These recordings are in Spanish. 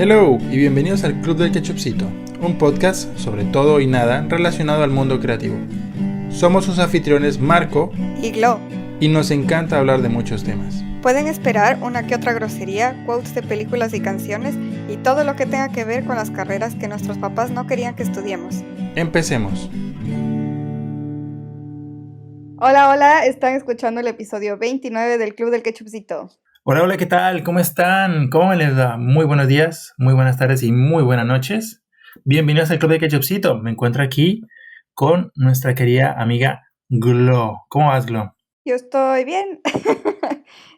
Hello y bienvenidos al Club del Ketchupcito, un podcast sobre todo y nada relacionado al mundo creativo. Somos sus anfitriones Marco y Glo, y nos encanta hablar de muchos temas. Pueden esperar una que otra grosería, quotes de películas y canciones y todo lo que tenga que ver con las carreras que nuestros papás no querían que estudiemos. Empecemos. Hola, están escuchando el episodio 29 del Club del Ketchupcito. Hola, ¿qué tal? ¿Cómo están? ¿Cómo les va? Muy buenos días, muy buenas tardes y muy buenas noches. Bienvenidos al Club del Ketchupcito. Me encuentro aquí con nuestra querida amiga Glo. ¿Cómo vas, Glo? Yo estoy bien.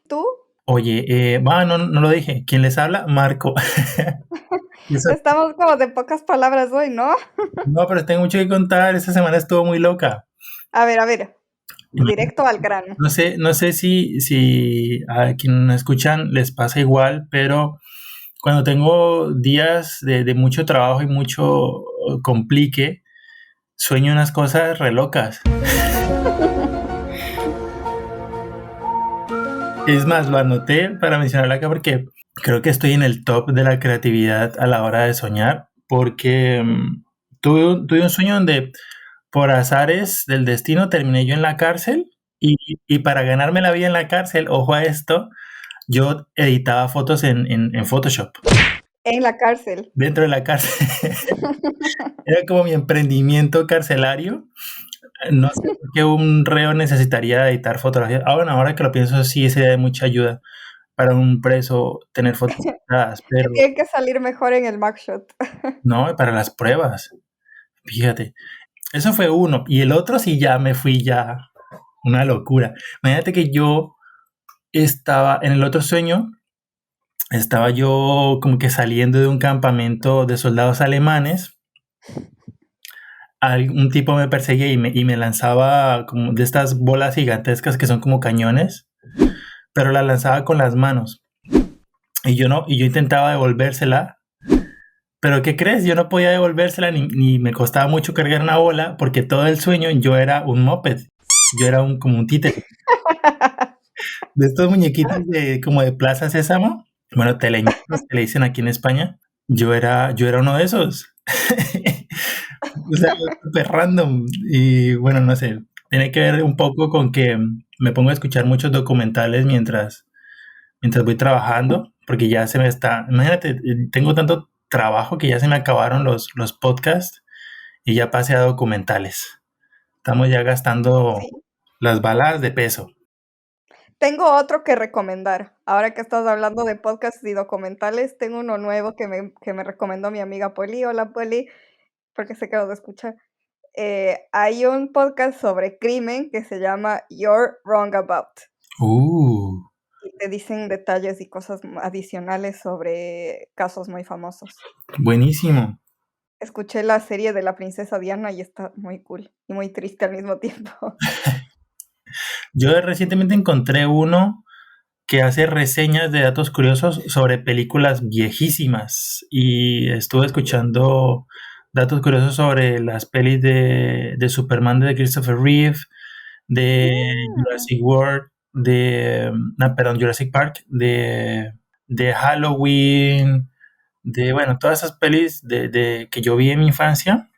¿Tú? Oye, no lo dije. ¿Quién les habla? Marco. Estamos como de pocas palabras hoy, ¿no? No, pero tengo mucho que contar. Esta semana estuvo muy loca. A ver, directo al grano. No sé si a quienes nos escuchan les pasa igual, pero cuando tengo días de mucho trabajo y mucho complique, sueño unas cosas re locas. Es más, lo anoté para mencionarlo acá porque creo que estoy en el top de la creatividad a la hora de soñar, porque tuve un sueño donde por azares del destino terminé yo en la cárcel y para ganarme la vida en la cárcel, ojo a esto, yo editaba fotos en Photoshop. En la cárcel. Dentro de la cárcel. Era como mi emprendimiento carcelario. No sé por qué un reo necesitaría editar fotografías. Ahora que lo pienso, sí sería de mucha ayuda para un preso tener fotos editadas, Que pero tiene que salir mejor en el mugshot. no, para las pruebas. Fíjate, eso fue uno. Y el otro sí ya me fui ya una locura. Imagínate que yo estaba en el otro sueño, estaba yo como que saliendo de un campamento de soldados alemanes. Un tipo me perseguía y me lanzaba como de estas bolas gigantescas que son como cañones, pero la lanzaba con las manos. Y yo intentaba devolvérsela, pero ¿qué crees? Yo no podía devolvérsela ni me costaba mucho cargar una bola porque todo el sueño yo era un moped. Yo era como un títere. De estos muñequitos como de Plaza Sésamo. Bueno, teleñecos que le dicen aquí en España. Yo era uno de esos. O sea, súper random. Y bueno, no sé. Tiene que ver un poco con que me pongo a escuchar muchos documentales mientras voy trabajando, porque ya se me está. Imagínate, tengo tanto trabajo que ya se me acabaron los podcasts y ya pasé a documentales. Estamos ya gastando Sí. las balas de peso. Tengo otro que recomendar. Ahora que estás hablando de podcasts y documentales, tengo uno nuevo que me recomendó mi amiga Poli. Hola, Poli, porque sé que los escucha. Hay un podcast sobre crimen que se llama You're Wrong About. Y te dicen detalles y cosas adicionales sobre casos muy famosos. Buenísimo. Escuché la serie de la princesa Diana y está muy cool y muy triste al mismo tiempo. Yo recientemente encontré uno que hace reseñas de datos curiosos sobre películas viejísimas y estuve escuchando datos curiosos sobre las pelis de Superman de Christopher Reeve, de Jurassic World, Jurassic Park, de Halloween, bueno, todas esas pelis que yo vi en mi infancia.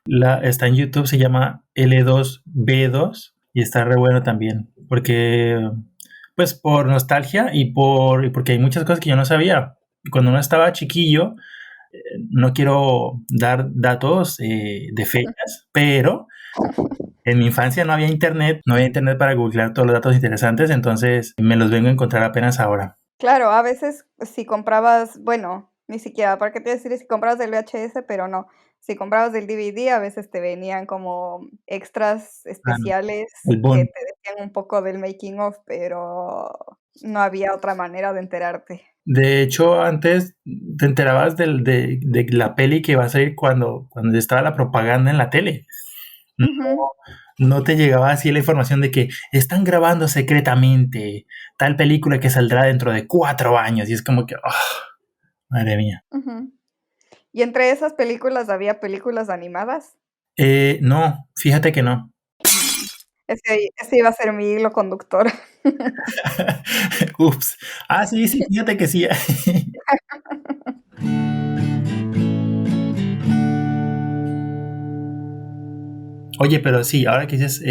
Está en YouTube, se llama L2B2 y está re bueno también, porque pues por nostalgia y porque hay muchas cosas que yo no sabía. Y cuando uno estaba chiquillo, no quiero dar datos de fechas, pero en mi infancia no había internet para googlear todos los datos interesantes, entonces me los vengo a encontrar apenas ahora. Claro, a veces si comprabas, bueno, ni siquiera, ¿para qué te decir si comprabas del VHS? Pero no, si comprabas del DVD a veces te venían como extras especiales El que boom. te decían un poco del making of, pero no había otra manera de enterarte. De hecho, antes te enterabas de la peli que iba a salir cuando estaba la propaganda en la tele. Ujú. No te llegaba así la información de que están grabando secretamente tal película que saldrá dentro de 4 años. Y es como que, madre mía. Ujú. Y entre esas películas había películas animadas. No, fíjate que no. Ese iba a ser mi hilo conductor. Ups. Sí, fíjate que sí. Oye, pero sí, ahora que dices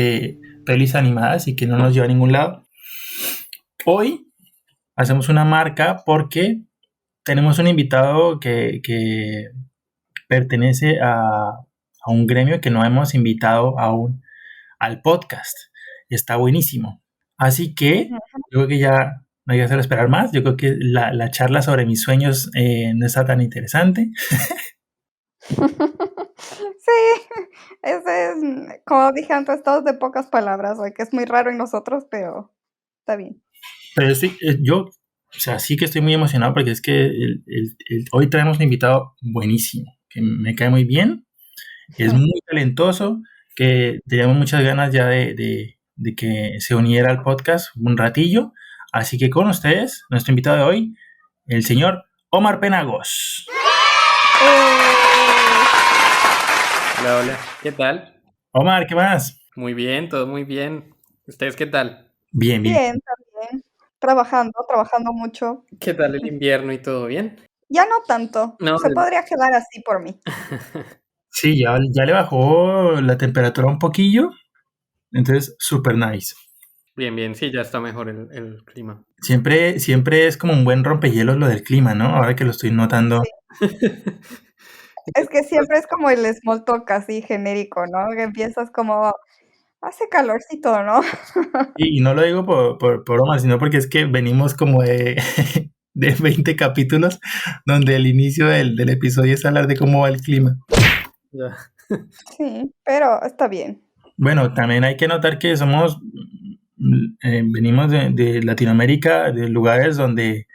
pelis animadas y que no nos lleva a ningún lado, hoy hacemos una marca porque tenemos un invitado que pertenece a un gremio que no hemos invitado aún al podcast. Está buenísimo. Así que yo creo que ya no hay que hacer esperar más. Yo creo que la charla sobre mis sueños no está tan interesante. Sí, ese es, como dije antes, todos de pocas palabras, que es muy raro en nosotros, pero está bien. Pero yo, o sea, sí que estoy muy emocionado porque es que hoy traemos un invitado buenísimo, que me cae muy bien, es muy talentoso, que teníamos muchas ganas ya de que se uniera al podcast un ratillo. Así que con ustedes, nuestro invitado de hoy, el señor Omar Penagos. Hola, hola. ¿Qué tal? Omar, ¿qué más? Muy bien, todo muy bien. ¿Ustedes qué tal? Bien, bien. Bien, también. Trabajando mucho. ¿Qué tal el invierno y todo bien? Ya no tanto. No, Se podría quedar así por mí. Sí, ya le bajó la temperatura un poquillo, entonces super nice. bien, bien, sí, ya está mejor el clima. Siempre es como un buen rompehielos lo del clima, ¿no? Ahora que lo estoy notando. Sí. Es que siempre es como el small talk así genérico, ¿no? Que empiezas como, hace calorcito, ¿no? Y no lo digo por Omar, sino porque es que venimos como de 20 capítulos donde el inicio del episodio es hablar de cómo va el clima. Ya. Sí, pero está bien. Bueno, también hay que notar que venimos de Latinoamérica, de lugares donde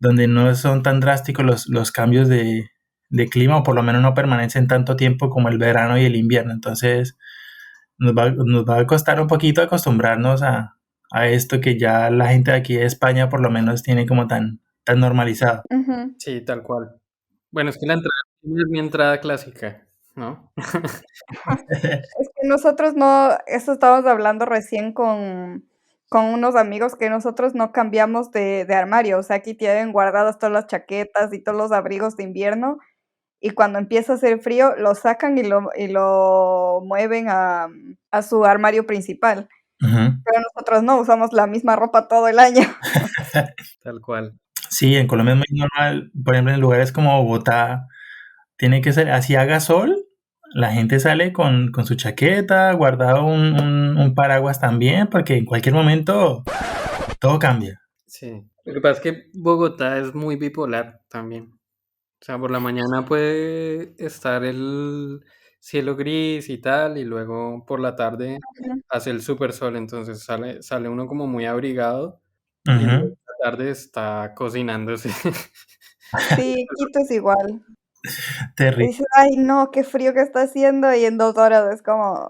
no son tan drásticos los cambios de clima, o por lo menos no permanecen tanto tiempo como el verano y el invierno. Entonces, nos va a costar un poquito acostumbrarnos a esto que ya la gente de aquí de España por lo menos tiene como tan normalizado. Ujú. Sí, tal cual. Bueno, es que la entrada es mi entrada clásica, ¿no? Es que nosotros no, eso estábamos hablando recién con unos amigos, que nosotros no cambiamos de armario. O sea, aquí tienen guardadas todas las chaquetas y todos los abrigos de invierno. Y cuando empieza a hacer frío, lo sacan y lo mueven a su armario principal. Ujú. Pero nosotros no, usamos la misma ropa todo el año. Tal cual. Sí, en Colombia es muy normal, por ejemplo, en lugares como Bogotá, tiene que ser, así haga sol, la gente sale con su chaqueta, guardado un paraguas también, porque en cualquier momento todo cambia. Sí. Lo que pasa es que Bogotá es muy bipolar también. O sea, por la mañana puede estar el cielo gris y tal, y luego por la tarde Ujú. hace el super sol, entonces sale uno como muy abrigado y luego Ujú. por la tarde está cocinándose. Sí, Quito es igual. Y Terrible. dices: "Ay, no, qué frío que está haciendo", y en 2 horas es como,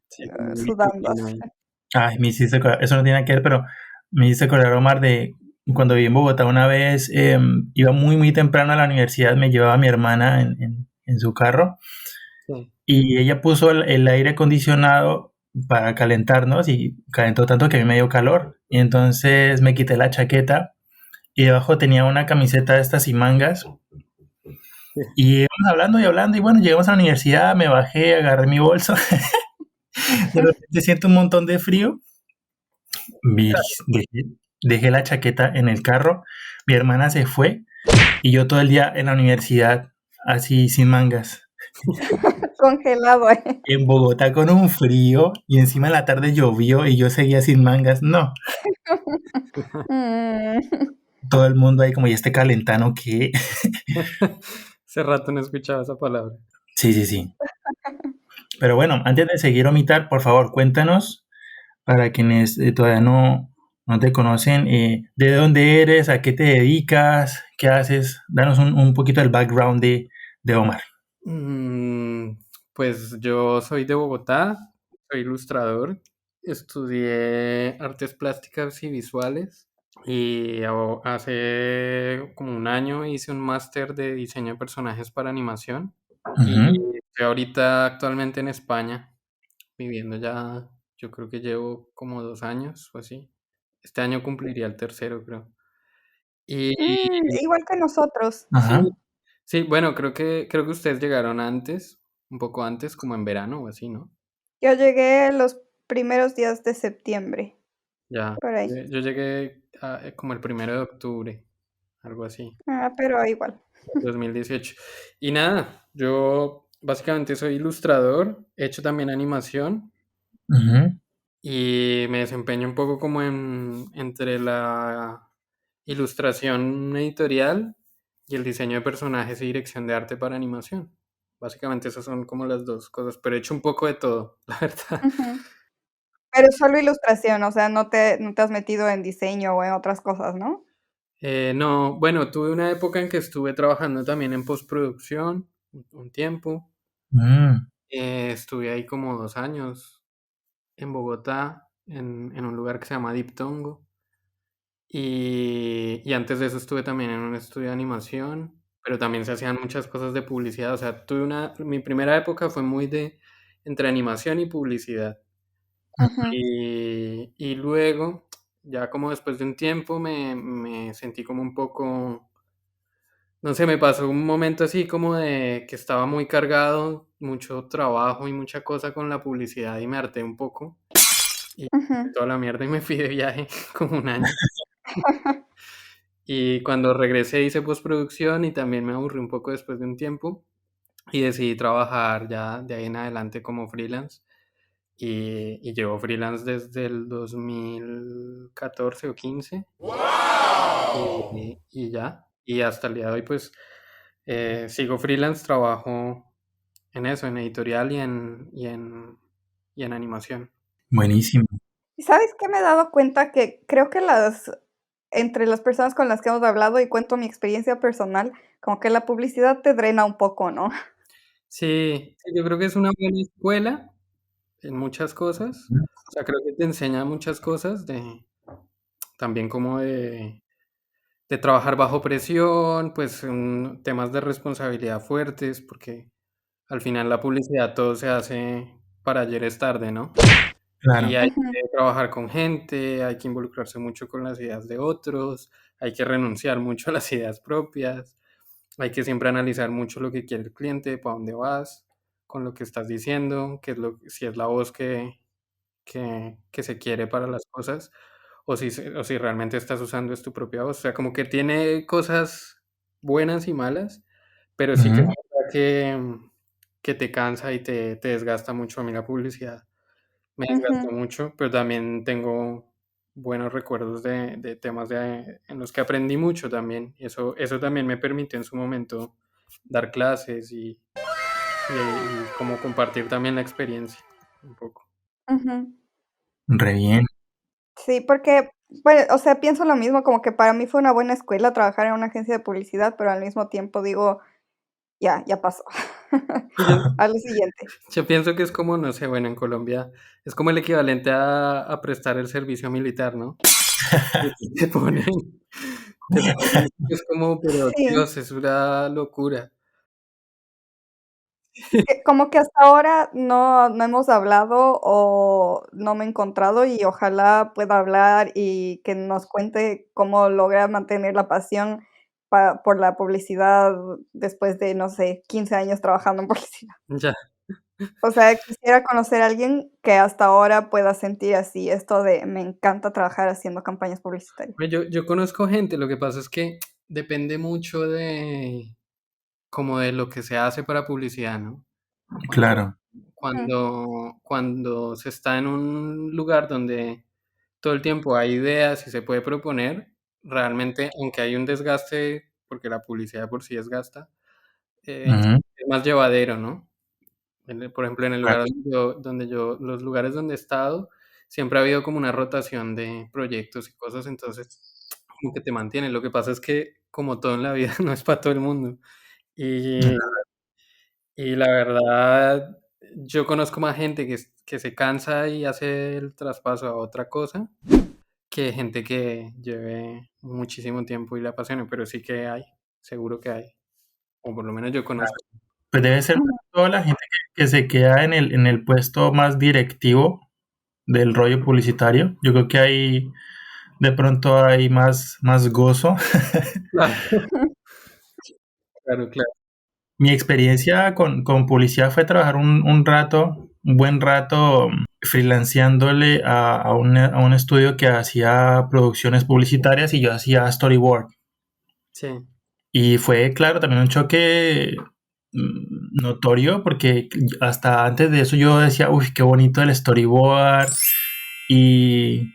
Sí, como un sudando clima así. ahí. Ay, me hiciste acordar, eso no tiene nada que ver, pero me hiciste acordar, Omar, de cuando viví en Bogotá una vez, iba muy temprano a la universidad, me llevaba mi hermana en su carro Sí. y ella puso el aire acondicionado para calentarnos y calentó tanto que a mí me dio calor. Y entonces me quité la chaqueta y debajo tenía una camiseta de estas sin mangas y íbamos hablando y hablando y bueno, llegamos a la universidad, me bajé, agarré mi bolso, de repente siento un montón de frío. Dejé la chaqueta en el carro, mi hermana se fue y yo todo el día en la universidad así sin mangas. Congelado, En Bogotá con un frío y encima en la tarde llovió y yo seguía sin mangas. No, Mm. todo el mundo ahí como, ¿y este calentano qué? Hace rato no escuchaba esa palabra. Sí. Pero bueno, antes de seguir omitar, por favor, cuéntanos para quienes todavía no te conocen, de dónde eres, a qué te dedicas, qué haces. Danos un poquito del background de Omar. Mm, pues yo soy de Bogotá, soy ilustrador, estudié artes plásticas y visuales y hace como un año hice un máster de diseño de personajes para animación y Ujú. estoy ahorita actualmente en España, viviendo ya, yo creo que llevo como 2 años o así. Este año cumpliría el tercero, creo. Y Igual que nosotros. sí, Ajá. sí, bueno, creo que ustedes llegaron antes, un poco antes, como en verano o así, ¿no? Yo llegué los primeros días de septiembre, Ya. por ahí. Yo llegué como el 1 de octubre, algo así, Pero igual. 2018. Y nada, yo básicamente soy ilustrador, he hecho también animación Ujú. y me desempeño un poco como entre la ilustración editorial y el diseño de personajes y dirección de arte para animación. Básicamente esas son como las dos cosas, pero he hecho un poco de todo, la verdad. Ujú. Pero solo ilustración, o sea, no te has metido en diseño o en otras cosas, ¿no? No, bueno, tuve una época en que estuve trabajando también en postproducción, un tiempo. Mm. Estuve ahí como 2 años en Bogotá, en un lugar que se llama Diptongo. Y antes de eso estuve también en un estudio de animación, pero también se hacían muchas cosas de publicidad. O sea, mi primera época fue muy de entre animación y publicidad. Ujú. Y luego, ya como después de un tiempo, me sentí como un poco, no sé, me pasó un momento así como de que estaba muy cargado, mucho trabajo y mucha cosa con la publicidad y me harté un poco y Ujú. toda la mierda y me fui de viaje como un año. Y cuando regresé hice postproducción y también me aburrí un poco después de un tiempo y decidí trabajar ya de ahí en adelante como freelance. Y llevo freelance desde el 2014 o 15 y ya. Y hasta el día de hoy pues sigo freelance, trabajo en eso, en editorial y en animación. Buenísimo. ¿Y sabes qué me he dado cuenta? Que creo que entre las personas con las que hemos hablado y cuento mi experiencia personal, como que la publicidad te drena un poco, ¿no? Sí, sí, yo creo que es una buena escuela en muchas cosas. O sea, creo que te enseña muchas cosas también como de trabajar bajo presión, pues temas de responsabilidad fuertes, porque al final la publicidad todo se hace para ayer es tarde, ¿no? Y Claro. hay Ujú. que trabajar con gente, hay que involucrarse mucho con las ideas de otros, hay que renunciar mucho a las ideas propias, hay que siempre analizar mucho lo que quiere el cliente, para dónde vas, con lo que estás diciendo, si es la voz que se quiere para las cosas, o si realmente estás usando es tu propia voz. O sea, como que tiene cosas buenas y malas, pero sí que es Ujú. verdad que te cansa y te desgasta mucho. A mí la publicidad me desgastó Ujú. mucho, pero también tengo buenos recuerdos de temas en los que aprendí mucho también. Y eso también me permitió en su momento dar clases y como compartir también la experiencia un poco. Ujú. Re bien. Sí, porque, bueno, o sea, pienso lo mismo, como que para mí fue una buena escuela trabajar en una agencia de publicidad, pero al mismo tiempo digo, ya pasó. Y yo, A lo siguiente. Yo pienso que es como, no sé, bueno, en Colombia es como el equivalente a prestar el servicio militar, ¿no? Te ponen, es como, pero Sí. Dios, es una locura. Que como que hasta ahora no hemos hablado o no me he encontrado y ojalá pueda hablar y que nos cuente cómo logra mantener la pasión por la publicidad después de, no sé, 15 años trabajando en publicidad. Ya. O sea, quisiera conocer a alguien que hasta ahora pueda sentir así esto de me encanta trabajar haciendo campañas publicitarias. Yo conozco gente, lo que pasa es que depende mucho como de lo que se hace para publicidad, ¿no? Cuando, Claro. Ujú, cuando se está en un lugar donde todo el tiempo hay ideas y se puede proponer, realmente, aunque hay un desgaste, porque la publicidad por sí desgasta, Ujú. es más llevadero, ¿no? Por ejemplo, en el Claro. lugar los lugares donde he estado, siempre ha habido como una rotación de proyectos y cosas, entonces como que te mantiene. Lo que pasa es que, como todo en la vida, no es para todo el mundo. Y, y la verdad, yo conozco más gente que se cansa y hace el traspaso a otra cosa, que gente que lleve muchísimo tiempo y le apasione, pero sí que hay, seguro que hay, o por lo menos yo conozco. Pues debe ser ujú. toda la gente que se queda en el puesto más directivo del rollo publicitario. Yo creo que ahí de pronto hay más gozo. Claro, claro, claro. Mi experiencia con publicidad fue trabajar un rato un buen rato freelanceándole a un estudio que hacía producciones publicitarias y yo hacía storyboard. Sí. Y fue, claro, también un choque notorio porque hasta antes de eso yo decía, uy, qué bonito el storyboard y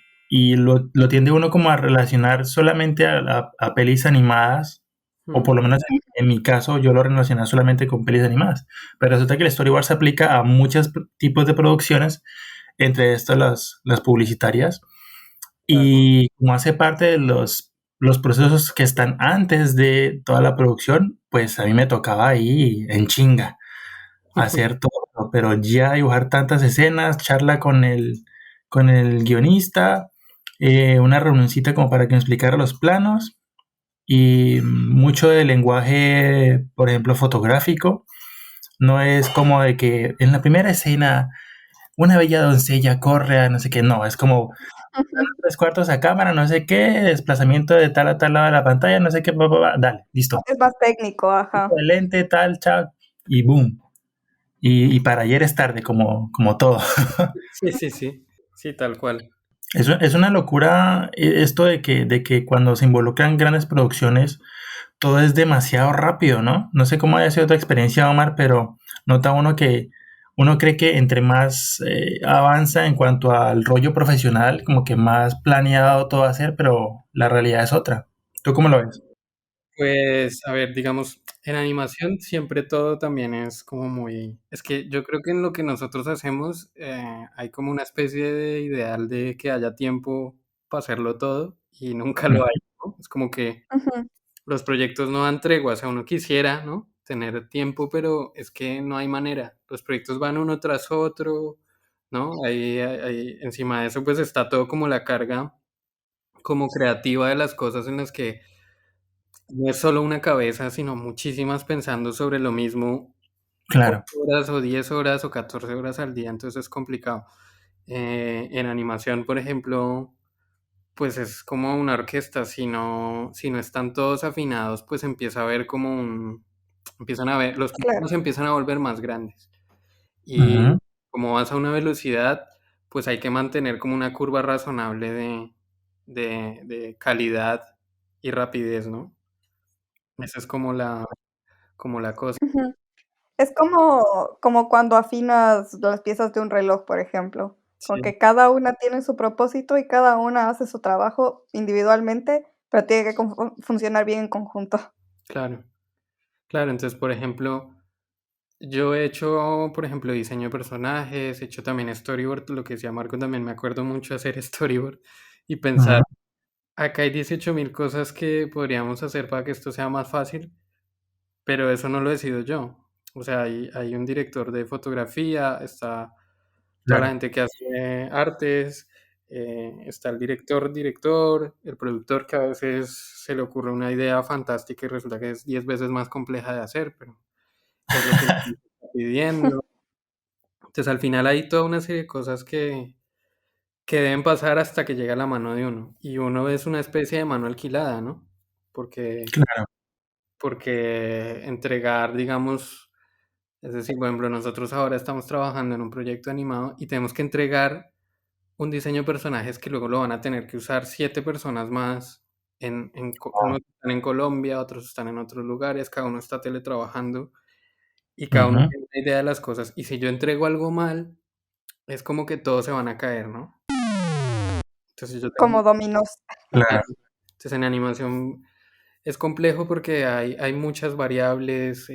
lo tiende uno como a relacionar solamente a pelis animadas, o por lo menos en mi caso yo lo relacionaba solamente con pelis animadas, pero resulta que el storyboard se aplica a muchos tipos de producciones, entre estas las publicitarias, y como hace parte de los procesos que están antes de toda la producción, pues a mí me tocaba ahí en chinga hacer todo, pero ya dibujar tantas escenas, charla con el guionista, una reunioncita como para que me explicara los planos y mucho del lenguaje, por ejemplo, fotográfico. No es como de que en la primera escena una bella doncella corre a no sé qué, no, es como 3/4 a cámara, no sé qué, desplazamiento de tal a tal lado de la pantalla, no sé qué, dale, listo. Es más técnico, ajá. El lente, tal, chao, y boom. Y para ayer es tarde, como todo. Sí, tal cual. Es una locura esto de que cuando se involucran grandes producciones, todo es demasiado rápido, ¿no? No sé cómo haya sido tu experiencia, Omar, pero nota uno que uno cree que entre más avanza en cuanto al rollo profesional, como que más planeado todo va a ser, pero la realidad es otra. ¿Tú cómo lo ves? Pues, a ver, digamos, en animación siempre todo también es como muy... Es que yo creo que en lo que nosotros hacemos hay como una especie de ideal de que haya tiempo para hacerlo todo y nunca lo hay, ¿no? Es como que Ujú, los proyectos no dan tregua, o sea, uno quisiera, ¿no? Tener tiempo, pero es que no hay manera. Los proyectos van uno tras otro, ¿no? Encima de eso, pues está todo como la carga como creativa de las cosas en las que no es solo una cabeza, sino muchísimas pensando sobre lo mismo, Claro. 8 horas o 10 horas o 14 horas al día, entonces es complicado. En animación, por ejemplo, pues es como una orquesta, si no están todos afinados, pues empieza a ver como empiezan a ver, los claro. planos empiezan a volver más grandes. Y Ujú. como vas a una velocidad, pues hay que mantener como una curva razonable de calidad y rapidez, ¿no? Esa es como la cosa. Ujú. Es como cuando afinas las piezas de un reloj, por ejemplo, como Sí, que cada una tiene su propósito y cada una hace su trabajo individualmente, pero tiene que funcionar bien en conjunto. claro, claro. Entonces, por ejemplo, yo he hecho, por ejemplo, diseño de personajes, he hecho también storyboard, lo que decía Marco, también me acuerdo mucho hacer storyboard y pensar, Ujú. acá hay 18.000 cosas que podríamos hacer para que esto sea más fácil, pero eso no lo decido yo. O sea, hay un director de fotografía, está toda la Claro. gente que hace artes, está el director, el productor que a veces se le ocurre una idea fantástica y resulta que es 10 veces más compleja de hacer, pero es lo que el cliente está pidiendo. Entonces al final hay toda una serie de cosas que deben pasar hasta que llega la mano de uno. Y uno es una especie de mano alquilada, ¿no? Porque, Claro. porque entregar, digamos, es decir, por ejemplo, nosotros ahora estamos trabajando en un proyecto animado y tenemos que entregar un diseño de personajes que luego lo van a tener que usar 7 personas más. Unos están en Colombia, otros están en otros lugares, cada uno está teletrabajando y cada uno Ujú. tiene una idea de las cosas. Y si yo entrego algo mal, es como que todos se van a caer, ¿no? Entonces yo tengo... Como dominos. Claro. Entonces en animación es complejo porque hay muchas variables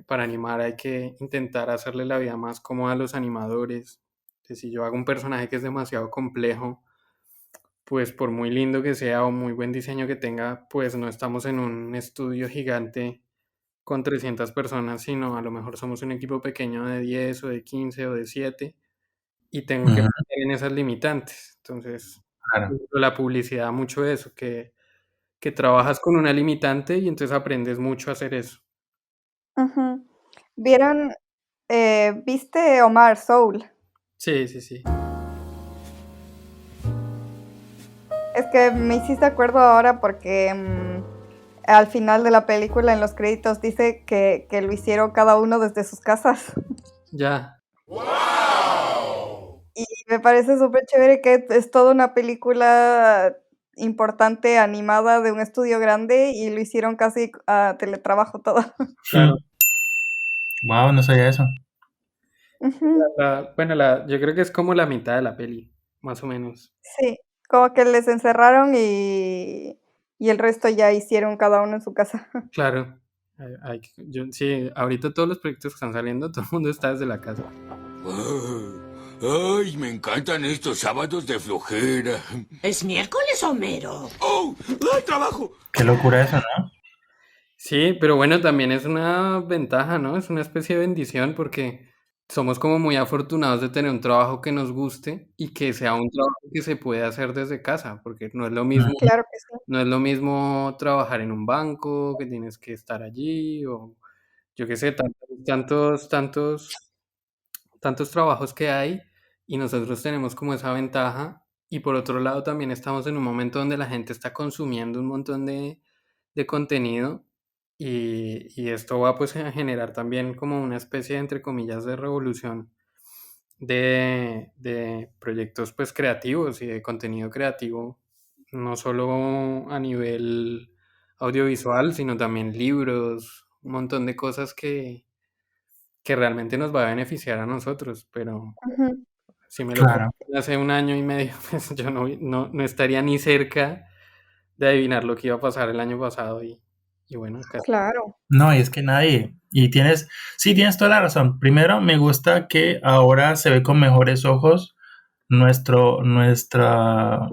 para animar, hay que intentar hacerle la vida más cómoda a los animadores. Entonces, si yo hago un personaje que es demasiado complejo, pues por muy lindo que sea o muy buen diseño que tenga, pues no estamos en un estudio gigante con 300 personas, sino a lo mejor somos un equipo pequeño de 10 o de 15 o de 7 y tengo que Ujú. pensar en esas limitantes. Entonces, Claro. la publicidad mucho de eso, que trabajas con una limitante y entonces aprendes mucho a hacer eso. Ujú. ¿Vieron, viste Omar Soul? Sí, sí, sí. Es que me hiciste acuerdo ahora porque al final de la película, en los créditos, dice que lo hicieron cada uno desde sus casas. Ya. Y me parece súper chévere que es toda una película importante, animada, de un estudio grande, y lo hicieron casi a teletrabajo todo. Claro. Wow, no sabía eso. Ujú. Bueno, yo creo que es como la mitad de la peli, más o menos. Sí, como que les encerraron y el resto ya hicieron cada uno en su casa. Claro. Sí, ahorita todos los proyectos que están saliendo, todo el mundo está desde la casa. Ay, me encantan estos sábados de flojera. ¿Es miércoles, Homero? ¡Oh! ¡Ay, trabajo! Qué locura eso, ¿no? Sí, pero bueno, también es una ventaja, ¿no? Es una especie de bendición porque somos como muy afortunados de tener un trabajo que nos guste y que sea un trabajo que se puede hacer desde casa, porque no es lo mismo, Ujú. Claro que sí. no es lo mismo trabajar en un banco, que tienes que estar allí, o yo qué sé, tantos trabajos que hay y nosotros tenemos como esa ventaja. Y por otro lado, también estamos en un momento donde la gente está consumiendo un montón de contenido y esto va pues a generar también como una especie de, entre comillas, de revolución de proyectos pues creativos y de contenido creativo, no solo a nivel audiovisual, sino también libros, un montón de cosas que realmente nos va a beneficiar a nosotros, pero Ujú. si me lo Claro. preguntan hace un año y medio, pues yo no estaría ni cerca de adivinar lo que iba a pasar el año pasado y bueno, casi. Claro. No, y es que nadie. Sí, tienes toda la razón. Primero, me gusta que ahora se ve con mejores ojos nuestro, nuestra,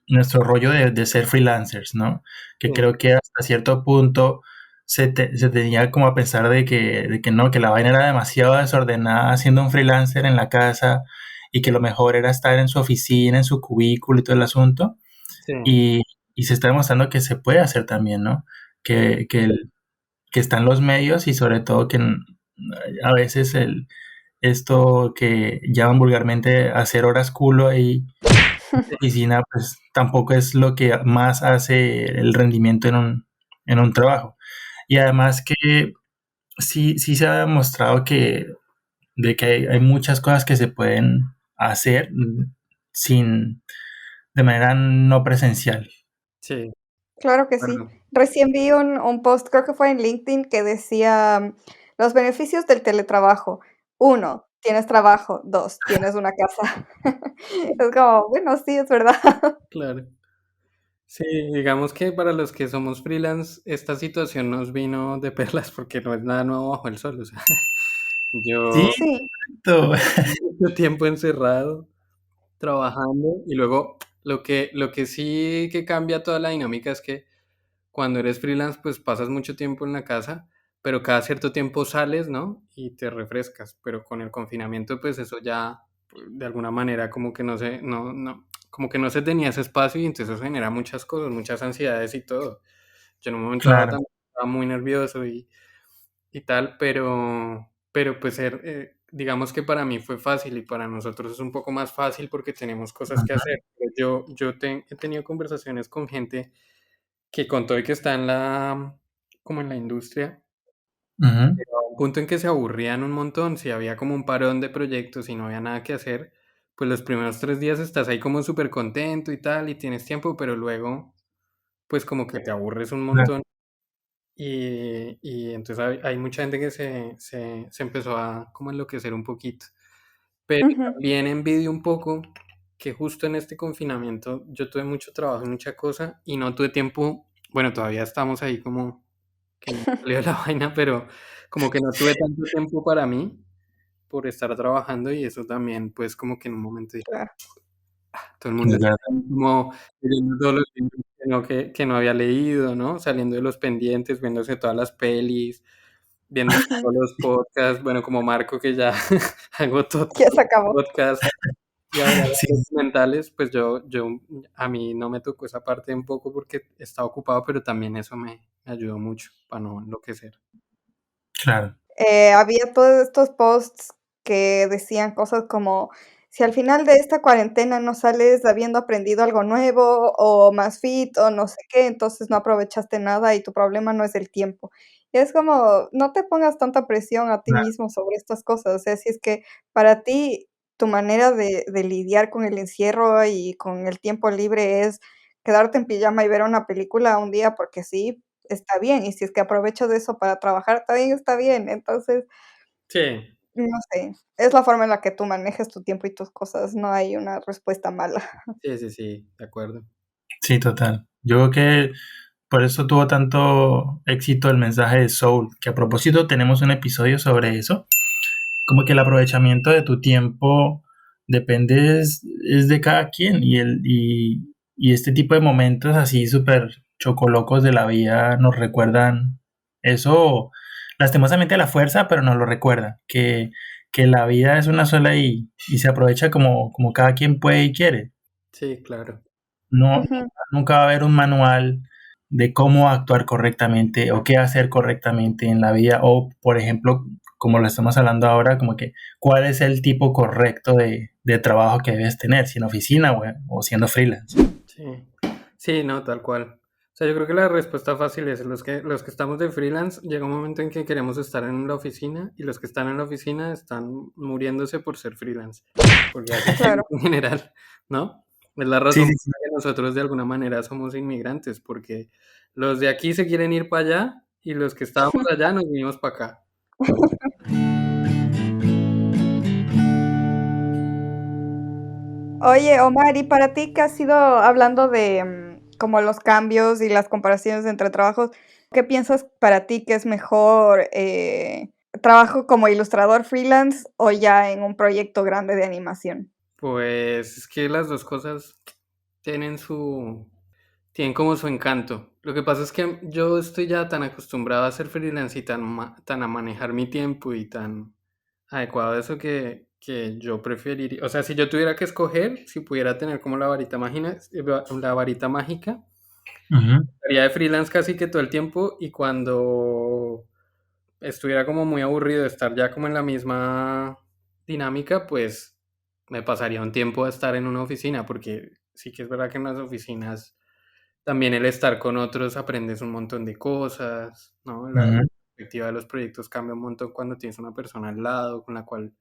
nuestro rollo de ser freelancers, ¿no? Que Sí, creo que hasta cierto punto se tenía como a pensar de que no, que la vaina era demasiado desordenada siendo un freelancer en la casa y que lo mejor era estar en su oficina, en su cubículo y todo el asunto. sí, Y, y se está demostrando que se puede hacer también, ¿no? Que están los medios y sobre todo que a veces esto que llaman vulgarmente hacer horas culo ahí de oficina, pues tampoco es lo que más hace el rendimiento en un trabajo. Y además que sí se ha demostrado de que hay muchas cosas que se pueden hacer sin, de manera no presencial. sí, Claro que sí. bueno, Recién vi un post, creo que fue en LinkedIn, que decía los beneficios del teletrabajo. 1, tienes trabajo. 2, tienes una casa. Es como, bueno, sí, es verdad. claro. Sí, digamos que para los que somos freelance, esta situación nos vino de perlas porque no es nada nuevo bajo el sol. O sea, Sí, yo Sí. exacto. mucho tiempo encerrado, trabajando, y luego lo que sí que cambia toda la dinámica es que cuando eres freelance, pues pasas mucho tiempo en la casa, pero cada cierto tiempo sales, ¿no? Y te refrescas, pero con el confinamiento, pues eso ya, pues, de alguna manera, como que como que no se tenía ese espacio y entonces eso genera muchas cosas, muchas ansiedades y todo. Yo en un momento dado Claro, también estaba muy nervioso y tal, pero pues digamos que para mí fue fácil y para nosotros es un poco más fácil porque tenemos cosas que ujú, hacer. He tenido conversaciones con gente que con todo y que está como en la industria, ujú, pero a un punto en que se aburrían un montón, si había como un parón de proyectos y no había nada que hacer, pues los primeros 3 días estás ahí como súper contento y tal, y tienes tiempo, pero luego, pues como que te aburres un claro, montón. Y entonces hay mucha gente que se empezó a como enloquecer un poquito. Pero Ujú. también envidio un poco que justo en este confinamiento yo tuve mucho trabajo y mucha cosa y no tuve tiempo, bueno, todavía estamos ahí como que no salió la vaina, pero como que no tuve tanto tiempo para mí por estar trabajando y eso también, pues como que en un momento dije, Claro. todo el mundo es está verdad. ahí como leyendo todos los libros que no había leído, ¿no? Saliendo de los pendientes, viéndose todas las pelis, viendo Ujú. todos los podcasts, bueno, como Marco que ya hago todo Ya se acabó. podcast y ahora Sí, documentales, pues a mí no me tocó esa parte un poco porque estaba ocupado, pero también eso me ayudó mucho para no enloquecer. claro, Había todos estos posts que decían cosas como, si al final de esta cuarentena no sales habiendo aprendido algo nuevo o más fit o no sé qué, entonces no aprovechaste nada y tu problema no es el tiempo. Y es como, no te pongas tanta presión a ti claro, mismo sobre estas cosas. O sea, si es que para ti tu manera de lidiar con el encierro y con el tiempo libre es quedarte en pijama y ver una película un día porque sí, está bien, y si es que aprovecho de eso para trabajar, también está bien. Entonces, Sí, no sé, es la forma en la que tú manejes tu tiempo y tus cosas, no hay una respuesta mala. sí, de acuerdo. Sí, total. Yo creo que por eso tuvo tanto éxito el mensaje de Soul, que a propósito tenemos un episodio sobre eso, como que el aprovechamiento de tu tiempo depende es de cada quien y este tipo de momentos así súper chocolocos de la vida nos recuerdan eso, lastimosamente a la fuerza, pero nos lo recuerda, que la vida es una sola y se aprovecha como cada quien puede y quiere. Sí, claro. No, Ujú. nunca va a haber un manual de cómo actuar correctamente o qué hacer correctamente en la vida o, por ejemplo, como lo estamos hablando ahora, como que cuál es el tipo correcto de trabajo que debes tener, si en oficina o siendo freelance. Sí, sí, no, tal cual. O sea, yo creo que la respuesta fácil es los que estamos de freelance, llega un momento en que queremos estar en la oficina y los que están en la oficina están muriéndose por ser freelance, porque así es Claro. en general, ¿no? Es la Sí, razón sí, por sí. la que nosotros de alguna manera somos inmigrantes, porque los de aquí se quieren ir para allá y los que estábamos allá nos vinimos para acá. Oye, Omar, y para ti que has ido hablando de como los cambios y las comparaciones entre trabajos, ¿qué piensas para ti que es mejor trabajo como ilustrador freelance o ya en un proyecto grande de animación? Pues es que las dos cosas tienen tienen como su encanto. Lo que pasa es que yo estoy ya tan acostumbrado a ser freelance y tan a manejar mi tiempo y tan adecuado a eso que yo preferiría, o sea, si yo tuviera que escoger, si pudiera tener como la varita mágica, Ujú. estaría de freelance casi que todo el tiempo y cuando estuviera como muy aburrido de estar ya como en la misma dinámica, pues me pasaría un tiempo a estar en una oficina, porque sí que es verdad que en las oficinas también el estar con otros aprendes un montón de cosas, ¿no? La Ujú. perspectiva de los proyectos cambia un montón cuando tienes una persona al lado con la cual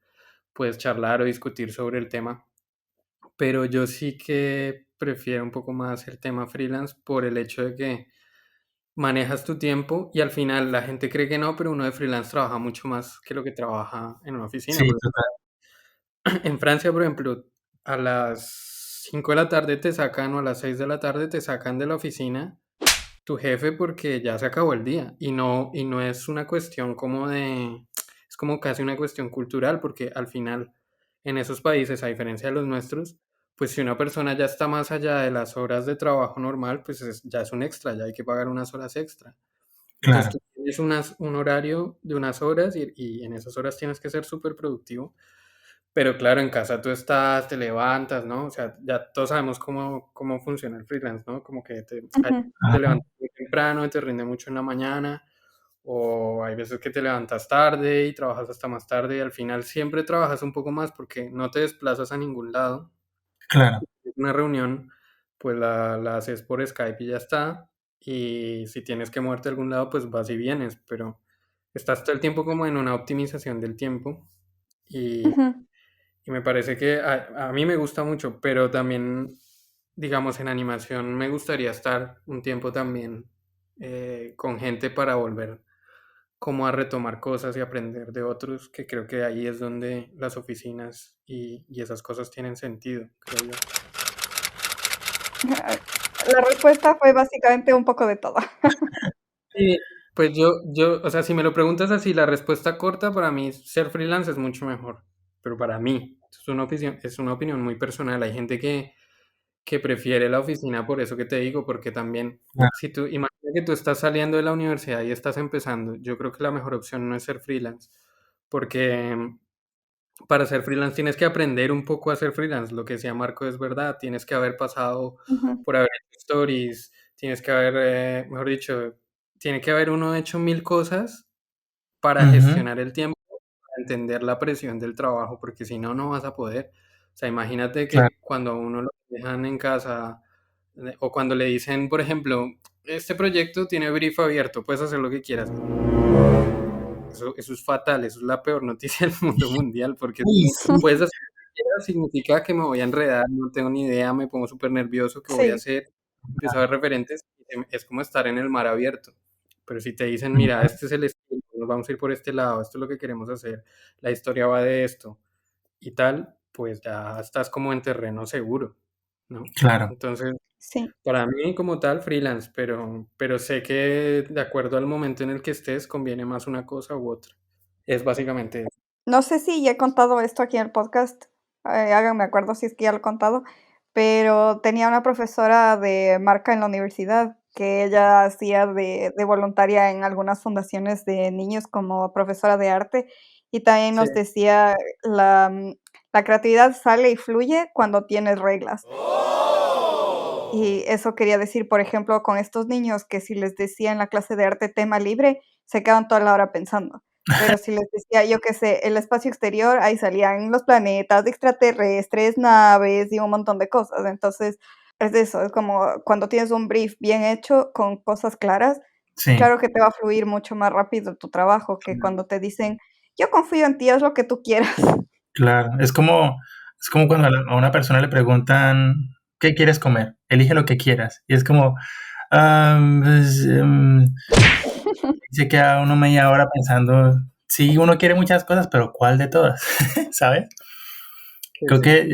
puedes charlar o discutir sobre el tema. Pero yo sí que prefiero un poco más el tema freelance por el hecho de que manejas tu tiempo y al final la gente cree que no, pero uno de freelance trabaja mucho más que lo que trabaja en una oficina. Sí, Porque total. en Francia, por ejemplo, a las 5 de la tarde te sacan o a las 6 de la tarde te sacan de la oficina tu jefe porque ya se acabó el día y no es una cuestión como es como casi una cuestión cultural porque al final en esos países, a diferencia de los nuestros, pues si una persona ya está más allá de las horas de trabajo normal, pues ya es un extra, ya hay que pagar unas horas extra. Entonces Claro, tú tienes un horario de unas horas y en esas horas tienes que ser súper productivo, pero claro, en casa tú estás, te levantas, ¿no? O sea, ya todos sabemos cómo funciona el freelance, ¿no? Como que Ujú. te ajá, levantas muy temprano y te rinde mucho en la mañana, o hay veces que te levantas tarde y trabajas hasta más tarde y al final siempre trabajas un poco más porque no te desplazas a ningún lado. claro, Una reunión, pues la haces por Skype y ya está. Y si tienes que moverte a algún lado, pues vas y vienes, pero estás todo el tiempo como en una optimización del tiempo y, Ujú. y me parece que a mí me gusta mucho, pero también, digamos, en animación me gustaría estar un tiempo también con gente para volver como a retomar cosas y aprender de otros, que creo que ahí es donde las oficinas y esas cosas tienen sentido, creo yo. La respuesta fue básicamente un poco de todo. Sí, pues o sea, si me lo preguntas así, la respuesta corta para mí, ser freelance es mucho mejor, pero para mí, es una opinión muy personal. Hay gente que prefiere la oficina por eso que te digo, porque también, claro, si tú, imagina que tú estás saliendo de la universidad y estás empezando, yo creo que la mejor opción no es ser freelance, porque para ser freelance tienes que aprender un poco a ser freelance. Lo que decía Marco es verdad, tienes que haber pasado Ujú. por haber hecho stories, tienes que haber, mejor dicho, tiene que haber uno hecho mil cosas para ujú, gestionar el tiempo, para entender la presión del trabajo, porque si no, no vas a poder. O sea, imagínate claro, que cuando a uno lo dejan en casa o cuando le dicen, por ejemplo, este proyecto tiene brief abierto, puedes hacer lo que quieras. Eso es fatal, eso es la peor noticia del mundo mundial, porque uy, sí, puedes hacer lo que quieras significa que me voy a enredar, no tengo ni idea, me pongo súper nervioso, ¿qué voy a Sí, hacer? Empiezo a ver referentes, es como estar en el mar abierto. Pero si te dicen, mira, este es el estilo, nos vamos a ir por este lado, esto es lo que queremos hacer, la historia va de esto y tal, pues ya estás como en terreno seguro, ¿no? Claro. Entonces, sí. para mí como tal, freelance, pero sé que de acuerdo al momento en el que estés, conviene más una cosa u otra. Es básicamente eso. No sé si ya he contado esto aquí en el podcast, háganme acuerdo si es que ya lo he contado, pero tenía una profesora de marca en la universidad que ella hacía de voluntaria en algunas fundaciones de niños como profesora de arte y también Sí, nos decía la creatividad sale y fluye cuando tienes reglas. Y eso quería decir, por ejemplo, con estos niños que si les decía en la clase de arte tema libre, se quedaban toda la hora pensando. Pero si les decía, yo qué sé, el espacio exterior, ahí salían los planetas, extraterrestres, naves y un montón de cosas. Entonces, es eso, es como cuando tienes un brief bien hecho, con cosas claras, Sí, claro que te va a fluir mucho más rápido tu trabajo que cuando te dicen, yo confío en ti, haz lo que tú quieras. claro. Es como cuando a una persona le preguntan, ¿qué quieres comer? Elige lo que quieras. Y es como, pues, se queda uno media hora pensando, sí, uno quiere muchas cosas, pero ¿cuál de todas? ¿Sabes? sí, Creo sí. que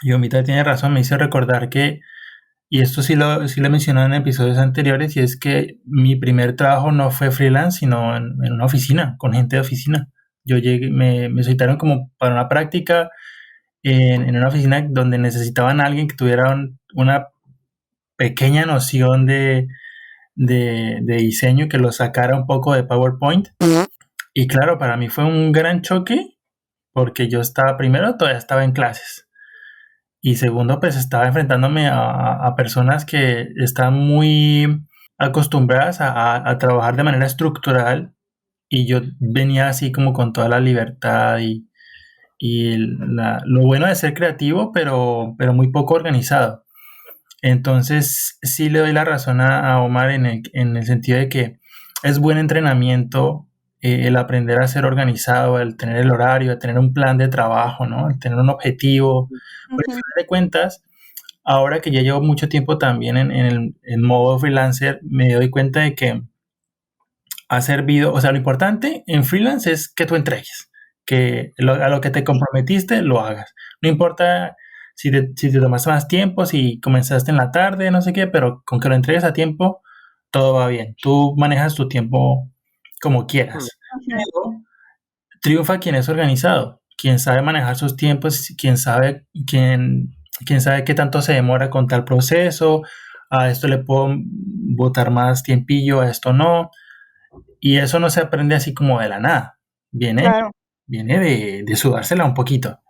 Yomita tiene razón, me hizo recordar que, y esto sí lo he mencionado en episodios anteriores, y es que mi primer trabajo no fue freelance, sino en una oficina, con gente de oficina. Yo llegué, me solicitaron como para una práctica en una oficina donde necesitaban a alguien que tuviera una pequeña noción de diseño, que lo sacara un poco de PowerPoint. Y claro, para mí fue un gran choque porque yo estaba, primero, todavía estaba en clases. Y segundo, pues estaba enfrentándome a personas que están muy acostumbradas a trabajar de manera estructural y yo venía así como con toda la libertad y lo bueno de ser creativo, pero muy poco organizado. Entonces, sí le doy la razón a Omar en el sentido de que es buen entrenamiento el aprender a ser organizado, el tener el horario, el tener un plan de trabajo, ¿no? El tener un objetivo. Pero al Ujú. final de cuentas, ahora que ya llevo mucho tiempo también en modo freelancer, me doy cuenta de que ha servido, o sea, lo importante en freelance es que tú entregues, que a lo que te comprometiste lo hagas. No importa si te tomaste más tiempo, si comenzaste en la tarde, no sé qué, pero con que lo entregues a tiempo, todo va bien. Tú manejas tu tiempo como Mm. quieras. Ujú. Pero triunfa quien es organizado, quien sabe manejar sus tiempos, quien sabe qué tanto se demora con tal proceso, a esto le puedo botar más tiempillo, a esto no. Y eso no se aprende así como de la nada. Viene, Claro. viene de sudársela un poquito.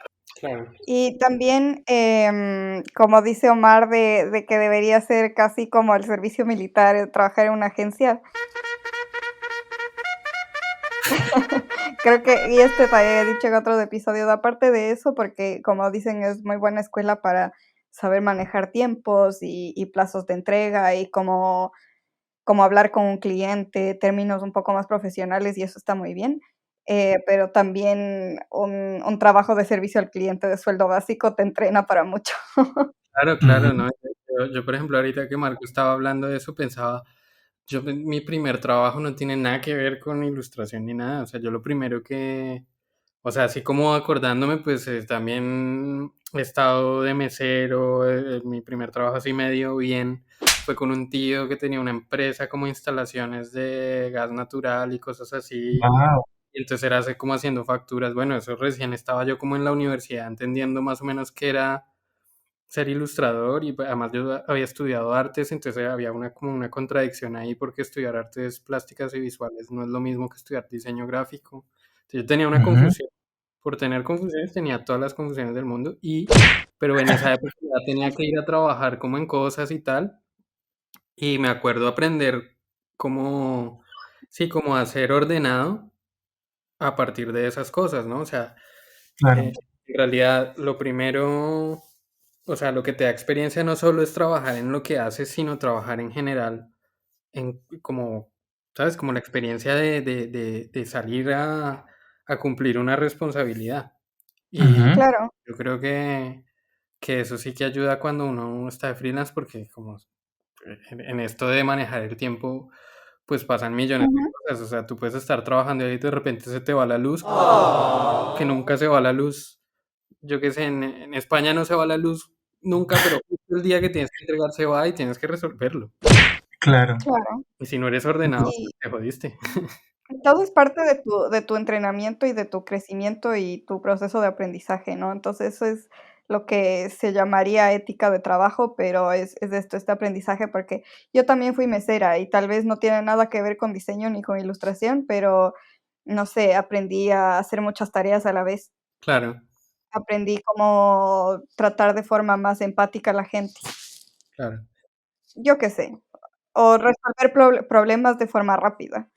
Claro. Y también, como dice Omar, de que debería ser casi como el servicio militar, trabajar en una agencia. Creo que, y este también he dicho en otros episodios, aparte de eso, porque como dicen, es muy buena escuela para saber manejar tiempos y plazos de entrega y cómo hablar con un cliente, términos un poco más profesionales y eso está muy bien. Pero también un trabajo de servicio al cliente de sueldo básico te entrena para mucho. Claro, claro, Ujú, ¿no? Yo, por ejemplo, ahorita que Marco estaba hablando de eso, pensaba, mi primer trabajo no tiene nada que ver con ilustración ni nada. O sea, yo lo primero que, o sea, así como acordándome, pues también he estado de mesero, mi primer trabajo así medio bien fue con un tío que tenía una empresa como instalaciones de gas natural y cosas así. wow, Y entonces era así como haciendo facturas. Bueno, eso recién estaba yo como en la universidad entendiendo más o menos qué era ser ilustrador y pues, además yo había estudiado artes, entonces había como una contradicción ahí porque estudiar artes plásticas y visuales no es lo mismo que estudiar diseño gráfico. Entonces yo tenía una ujú, confusión. Por tener confusiones tenía todas las confusiones del mundo pero en esa época ya tenía que ir a trabajar como en cosas y tal y me acuerdo aprender cómo, sí, como a ser ordenado a partir de esas cosas, ¿no? O sea, claro, en realidad lo primero, o sea, lo que te da experiencia no solo es trabajar en lo que haces, sino trabajar en general, en como, ¿sabes? Como la experiencia de salir a cumplir una responsabilidad. Ujú. Claro. Yo creo que eso sí que ayuda cuando uno está de freelance porque como en esto de manejar el tiempo, pues pasan millones de Ujú. cosas. O sea, tú puedes estar trabajando y de repente se te va la luz, que nunca se va la luz. Yo qué sé, en España no se va la luz nunca, pero justo el día que tienes que entregar se va y tienes que resolverlo. Claro. Claro. Y si no eres ordenado, Y pues te jodiste. todo es parte de tu entrenamiento y de tu crecimiento y tu proceso de aprendizaje, ¿no? Entonces, eso es lo que se llamaría ética de trabajo, pero es esto, este aprendizaje, porque yo también fui mesera y tal vez no tiene nada que ver con diseño ni con ilustración, pero no sé, aprendí a hacer muchas tareas a la vez. Claro, Aprendí cómo tratar de forma más empática a la gente, claro. yo qué sé, o resolver problemas de forma rápida.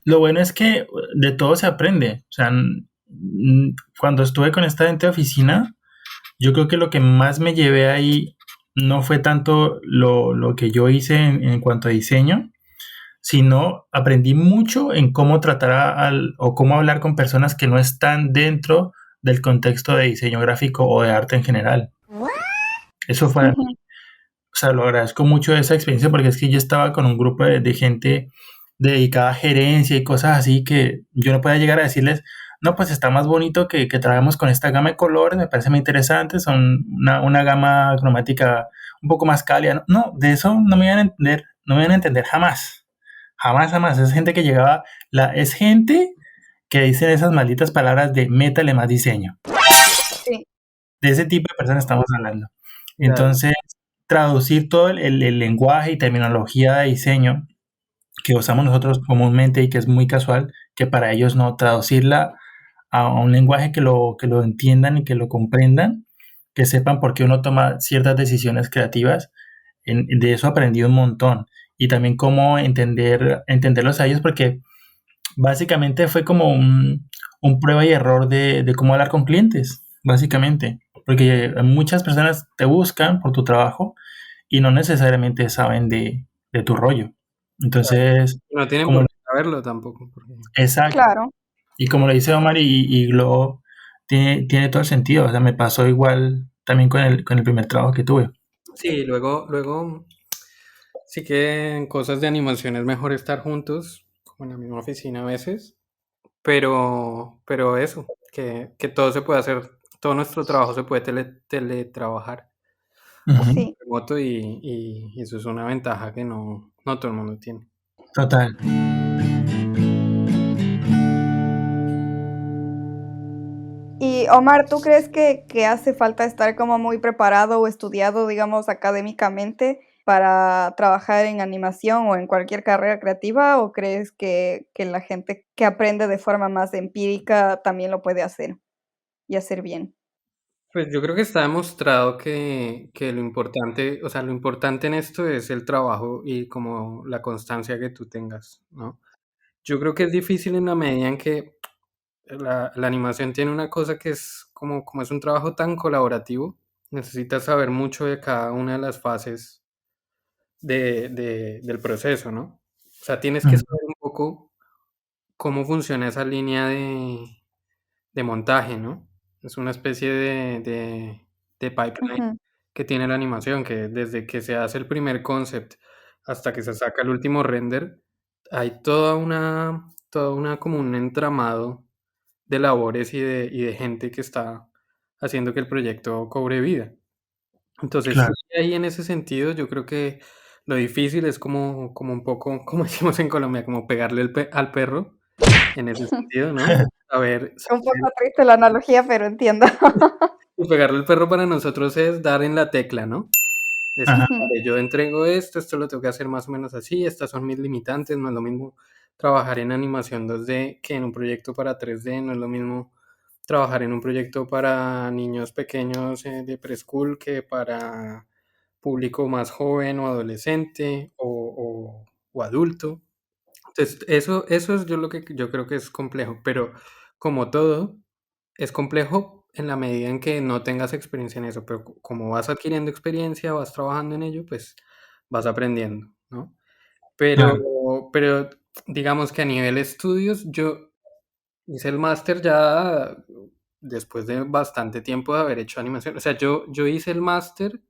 Lo bueno es que de todo se aprende. O sea, cuando estuve con esta gente de oficina, yo creo que lo que más me llevé ahí no fue tanto lo que yo hice en cuanto a diseño, sino aprendí mucho en cómo tratar o cómo hablar con personas que no están dentro del contexto de diseño gráfico o de arte en general. Eso fue, Ujú, o sea, lo agradezco mucho esa experiencia porque es que yo estaba con un grupo de gente dedicada a gerencia y cosas así que yo no podía llegar a decirles, no, pues está más bonito que trabajemos con esta gama de colores, me parece muy interesante, son una gama cromática un poco más cálida. No, no, de eso no me iban a entender, no me iban a entender jamás, jamás, jamás. Es gente que llegaba, es gente que dice esas malditas palabras de métale más diseño. sí, De ese tipo de personas estamos hablando. Ya, ya. Entonces, traducir todo el lenguaje y terminología de diseño que usamos nosotros comúnmente y que es muy casual, que para ellos no, traducirla a un lenguaje que lo entiendan y que lo comprendan, que sepan por qué uno toma ciertas decisiones creativas, de eso aprendí un montón. Y también cómo entenderlos a ellos, porque básicamente fue como un prueba y error de cómo hablar con clientes, básicamente. Porque muchas personas te buscan por tu trabajo y no necesariamente saben de tu rollo. Entonces, No tienen por como, qué saberlo tampoco, porque exacto. claro. Y como lo dice Omar y Glo, tiene todo el sentido. O sea, me pasó igual también con el primer trabajo que tuve. sí, luego sí que en cosas de animación es mejor estar juntos, como en la misma oficina a veces, pero eso, que todo se puede hacer, todo nuestro trabajo se puede teletrabajar o Ujú, Sí. remoto y eso es una ventaja que no todo el mundo tiene. total. Y Omar, ¿tú crees que hace falta estar como muy preparado o estudiado, digamos, académicamente para trabajar en animación o en cualquier carrera creativa? ¿O crees que la gente que aprende de forma más empírica también lo puede hacer y hacer bien? Pues yo creo que está demostrado que lo importante, o sea, lo importante en esto es el trabajo y como la constancia que tú tengas, ¿no? Yo creo que es difícil en la medida en que la animación tiene una cosa que es como es un trabajo tan colaborativo, necesitas saber mucho de cada una de las fases del proceso, ¿no? O sea, tienes que Ujú, saber un poco cómo funciona esa línea de montaje, ¿no? Es una especie de pipeline Ujú, que tiene la animación, que desde que se hace el primer concept hasta que se saca el último render, hay toda una como un entramado de labores y de gente que está haciendo que el proyecto cobre vida. Entonces, sí, claro. ahí en ese sentido, yo creo que lo difícil es como un poco, como decimos en Colombia, como pegarle al perro, en ese sentido, ¿no? Saber, Un saber poco triste la analogía, pero entiendo. y pegarle al perro para nosotros es dar en la tecla, ¿no? Decir, Ajá, Ujú, vale, yo entrego esto lo tengo que hacer más o menos así, estas son mis limitantes, no es lo mismo trabajar en animación 2D que en un proyecto para 3D, no es lo mismo trabajar en un proyecto para niños pequeños de preschool que para público más joven o adolescente o adulto. Entonces, eso es yo lo que yo creo que es complejo, pero como todo, es complejo en la medida en que no tengas experiencia en eso, pero como vas adquiriendo experiencia, vas trabajando en ello, pues vas aprendiendo, ¿no? Pero, claro. pero digamos que a nivel estudios, yo hice el máster ya después de bastante tiempo de haber hecho animación. O sea, yo hice el máster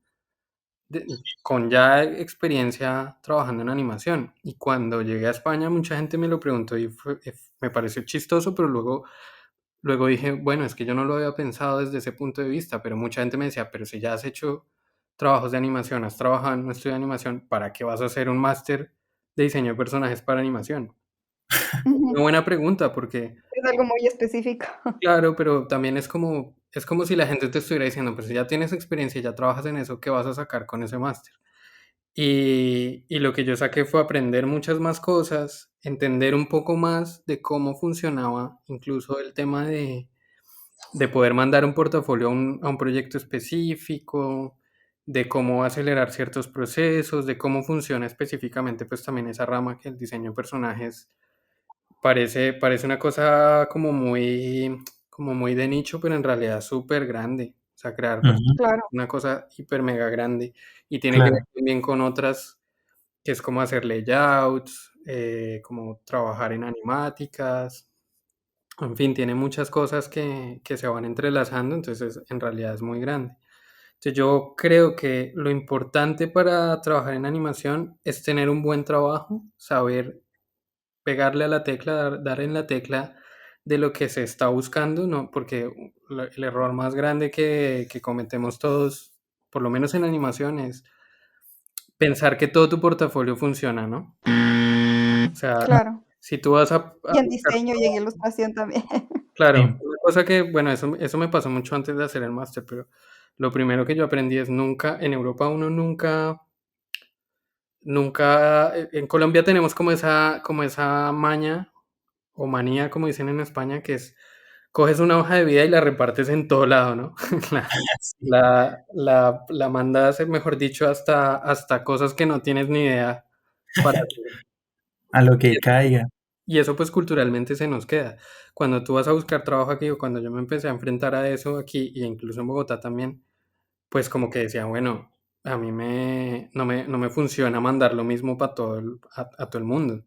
con ya experiencia trabajando en animación. Y cuando llegué a España, mucha gente me lo preguntó y me pareció chistoso, pero luego dije, bueno, es que yo no lo había pensado desde ese punto de vista, pero mucha gente me decía, pero si ya has hecho trabajos de animación, has trabajado en un estudio de animación, ¿para qué vas a hacer un máster de diseño de personajes para animación? Una Ujú. buena pregunta, porque Es algo muy específico. claro, pero también es como si la gente te estuviera diciendo, pues si ya tienes experiencia, ya trabajas en eso, ¿qué vas a sacar con ese máster? Y lo que yo saqué fue aprender muchas más cosas, entender un poco más de cómo funcionaba, incluso el tema de poder mandar un portafolio a un proyecto específico, de cómo acelerar ciertos procesos, de cómo funciona específicamente, pues también esa rama que el diseño de personajes parece una cosa como muy de nicho, pero en realidad es súper grande. O sea, crear personajes Ujú, es Claro, una cosa hiper mega grande y tiene que ver claro. también con otras, que es como hacer layouts, como trabajar en animáticas, en fin, tiene muchas cosas que se van entrelazando, entonces en realidad es muy grande. Entonces yo creo que lo importante para trabajar en animación es tener un buen trabajo, saber pegarle a la tecla, dar en la tecla de lo que se está buscando, ¿no? Porque el error más grande que cometemos todos, por lo menos en animación, es pensar que todo tu portafolio funciona, ¿no? O sea, claro. si tú vas a Y en buscar diseño y en trabajo, ilustración también. claro, Sí. una cosa que, bueno, eso me pasó mucho antes de hacer el máster, pero lo primero que yo aprendí es nunca, en Europa uno nunca, en Colombia tenemos como esa maña o manía, como dicen en España, que es coges una hoja de vida y la repartes en todo lado, ¿no? Sí, La mandas, mejor dicho, hasta cosas que no tienes ni idea para hacer. a lo Y que caiga. y eso pues culturalmente se nos queda. Cuando tú vas a buscar trabajo aquí o cuando yo me empecé a enfrentar a eso aquí e incluso en Bogotá también, pues como que decía, bueno, a mí no me funciona mandar lo mismo para a todo el mundo.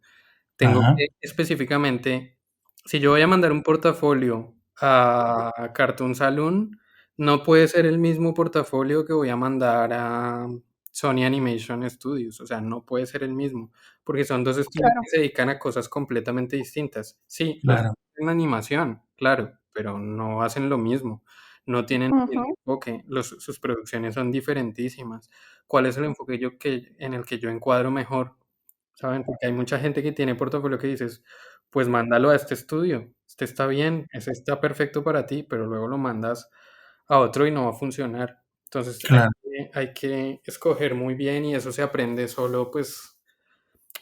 Tengo Ajá, que específicamente, si yo voy a mandar un portafolio a Cartoon Saloon, no puede ser el mismo portafolio que voy a mandar a Sony Animation Studios, o sea, no puede ser el mismo, porque son dos estudios Claro. que se dedican a cosas completamente distintas. Sí, los dos claro, en animación, claro, pero no hacen lo mismo, no tienen el mismo Ujú. enfoque, sus producciones son diferentísimas. ¿Cuál es el enfoque en el que yo encuadro mejor? ¿Saben? Porque hay mucha gente que tiene portafolio que dices, pues mándalo a este estudio, este está bien, ese está perfecto para ti, pero luego lo mandas a otro y no va a funcionar. Entonces claro. hay que escoger muy bien y eso se aprende solo, pues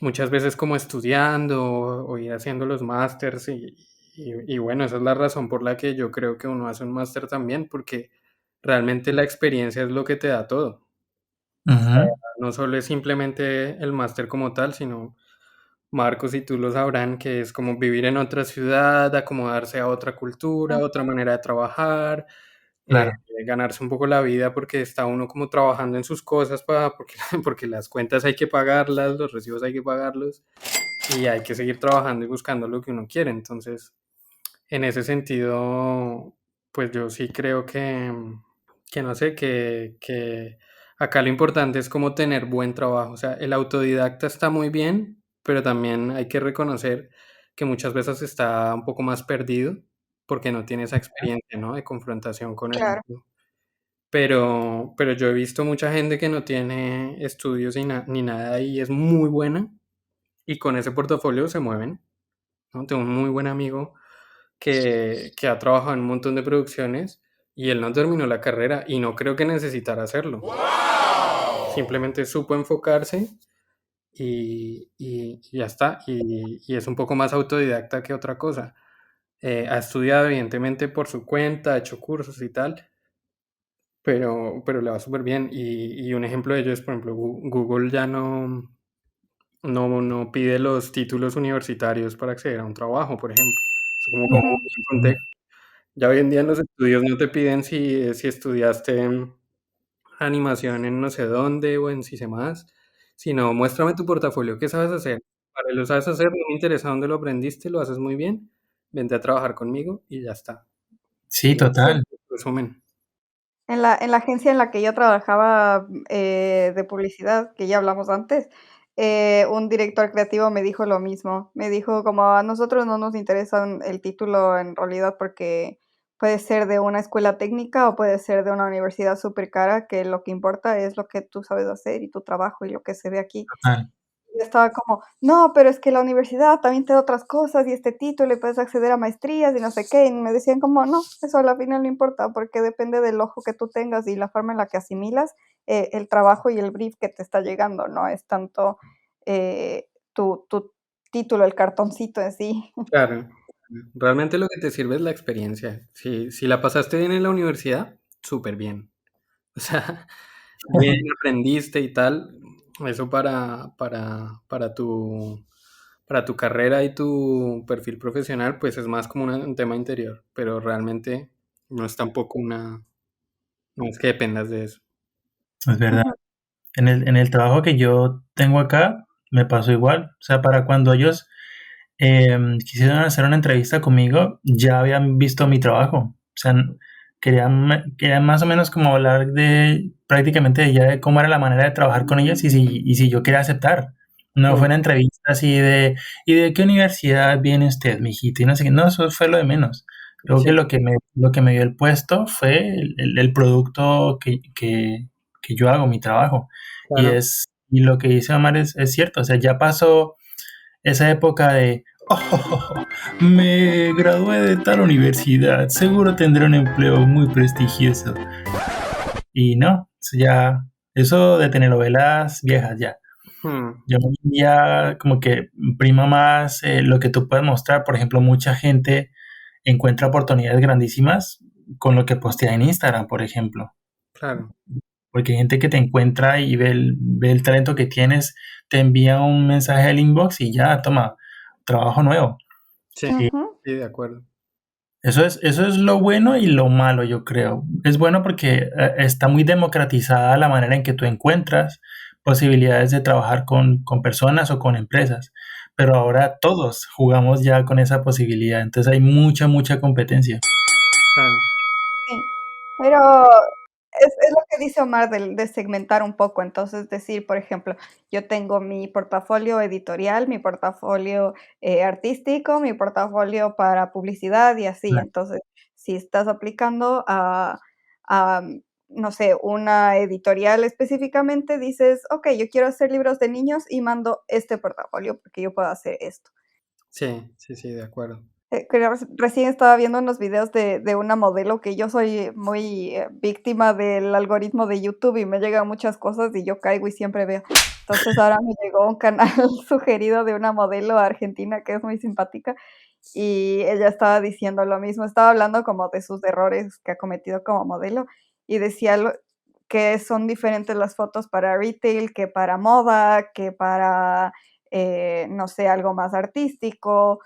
muchas veces como estudiando o ir haciendo los másters y bueno, esa es la razón por la que yo creo que uno hace un máster también, porque realmente la experiencia es lo que te da todo. Ujú, No solo es simplemente el máster como tal, sino Marcos y tú lo sabrán, que es como vivir en otra ciudad, acomodarse a otra cultura, otra manera de trabajar, eh, claro, ganarse un poco la vida porque está uno como trabajando en sus cosas porque, porque las cuentas hay que pagarlas, los recibos hay que pagarlos y hay que seguir trabajando y buscando lo que uno quiere. Entonces, en ese sentido, pues yo sí creo que no sé, que acá lo importante es como tener buen trabajo. O sea, el autodidacta está muy bien, pero también hay que reconocer que muchas veces está un poco más perdido porque no tiene esa experiencia, ¿no? De confrontación con el Claro. mundo. Pero yo he visto mucha gente que no tiene estudios ni nada y es muy buena y con ese portafolio se mueven, ¿no? Tengo un muy buen amigo que ha trabajado en un montón de producciones y él no terminó la carrera y no creo que necesitara hacerlo. Simplemente supo enfocarse y ya está. Y es un poco más autodidacta que otra cosa. Ha estudiado evidentemente por su cuenta, ha hecho cursos y tal, pero le va súper bien. Y un ejemplo de ello es, por ejemplo, Google ya no pide los títulos universitarios para acceder a un trabajo, por ejemplo. Es como oh, Ujú. un contexto. Ya hoy en día en los estudios no te piden si estudiaste animación en no sé dónde o en si sé más, sino muéstrame tu portafolio, ¿qué sabes hacer? Para lo sabes hacer, no me interesa dónde lo aprendiste, lo haces muy bien, vente a trabajar conmigo y ya está. Sí, total. Resumen. En la agencia en la que yo trabajaba de publicidad, que ya hablamos antes, un director creativo me dijo lo mismo. Me dijo como a nosotros no nos interesa el título en realidad porque puede ser de una escuela técnica o puede ser de una universidad súper cara, que lo que importa es lo que tú sabes hacer y tu trabajo y lo que se ve aquí. Total. Yo estaba como, no, pero es que la universidad también te da otras cosas y este título y puedes acceder a maestrías y no sé qué. Y me decían como, no, eso a la final no importa porque depende del ojo que tú tengas y la forma en la que asimilas el trabajo y el brief que te está llegando, no es tanto tu título, el cartoncito en sí. Claro. Realmente lo que te sirve es la experiencia. Si la pasaste bien en la universidad, súper bien. O sea, bien aprendiste y tal. Eso para tu carrera y tu perfil profesional, pues es más como un tema interior. Pero realmente no es tampoco no es que dependas de eso. Es verdad. Ujú. En el trabajo que yo tengo acá, me pasó igual. O sea, para cuando ellos quisieron hacer una entrevista conmigo, ya habían visto mi trabajo. O sea, querían más o menos como hablar de prácticamente ya de cómo era la manera de trabajar con ellos y si yo quería aceptar. No fue Mm, una entrevista así ¿y de qué universidad viene usted, mijito? Y no sé qué. No, eso fue lo de menos. Creo sí, que lo que me dio el puesto fue el producto que yo hago, mi trabajo. Y, claro. y lo que dice Omar es cierto. O sea, ya pasó esa época de, me gradué de tal universidad, seguro tendré un empleo muy prestigioso. Y no, eso de telenovelas viejas ya. Mm, Yo ya como que prima más lo que tú puedes mostrar. Por ejemplo, mucha gente encuentra oportunidades grandísimas con lo que postea en Instagram, por ejemplo. claro. Porque hay gente que te encuentra y ve el talento que tienes, te envía un mensaje al inbox y ya, toma, trabajo nuevo. Sí, Y Ujú. sí, de acuerdo. eso es lo bueno y lo malo, yo creo. Es bueno porque está muy democratizada la manera en que tú encuentras posibilidades de trabajar con personas o con empresas. Pero ahora todos jugamos ya con esa posibilidad. Entonces hay mucha, mucha competencia. Claro. Sí, pero es lo que dice Omar de segmentar un poco. Entonces, decir, por ejemplo, yo tengo mi portafolio editorial, mi portafolio artístico, mi portafolio para publicidad y así. Entonces, si estás aplicando a, no sé, una editorial específicamente, dices, ok, yo quiero hacer libros de niños y mando este portafolio porque yo puedo hacer esto. Sí, sí, sí, de acuerdo. Que recién estaba viendo unos videos de una modelo que yo soy muy víctima del algoritmo de YouTube y me llegan muchas cosas y yo caigo y siempre veo. Entonces ahora me llegó un canal sugerido de una modelo argentina que es muy simpática y ella estaba diciendo lo mismo, estaba hablando como de sus errores que ha cometido como modelo y decía que son diferentes las fotos para retail que para moda, que para, no sé, algo más artístico,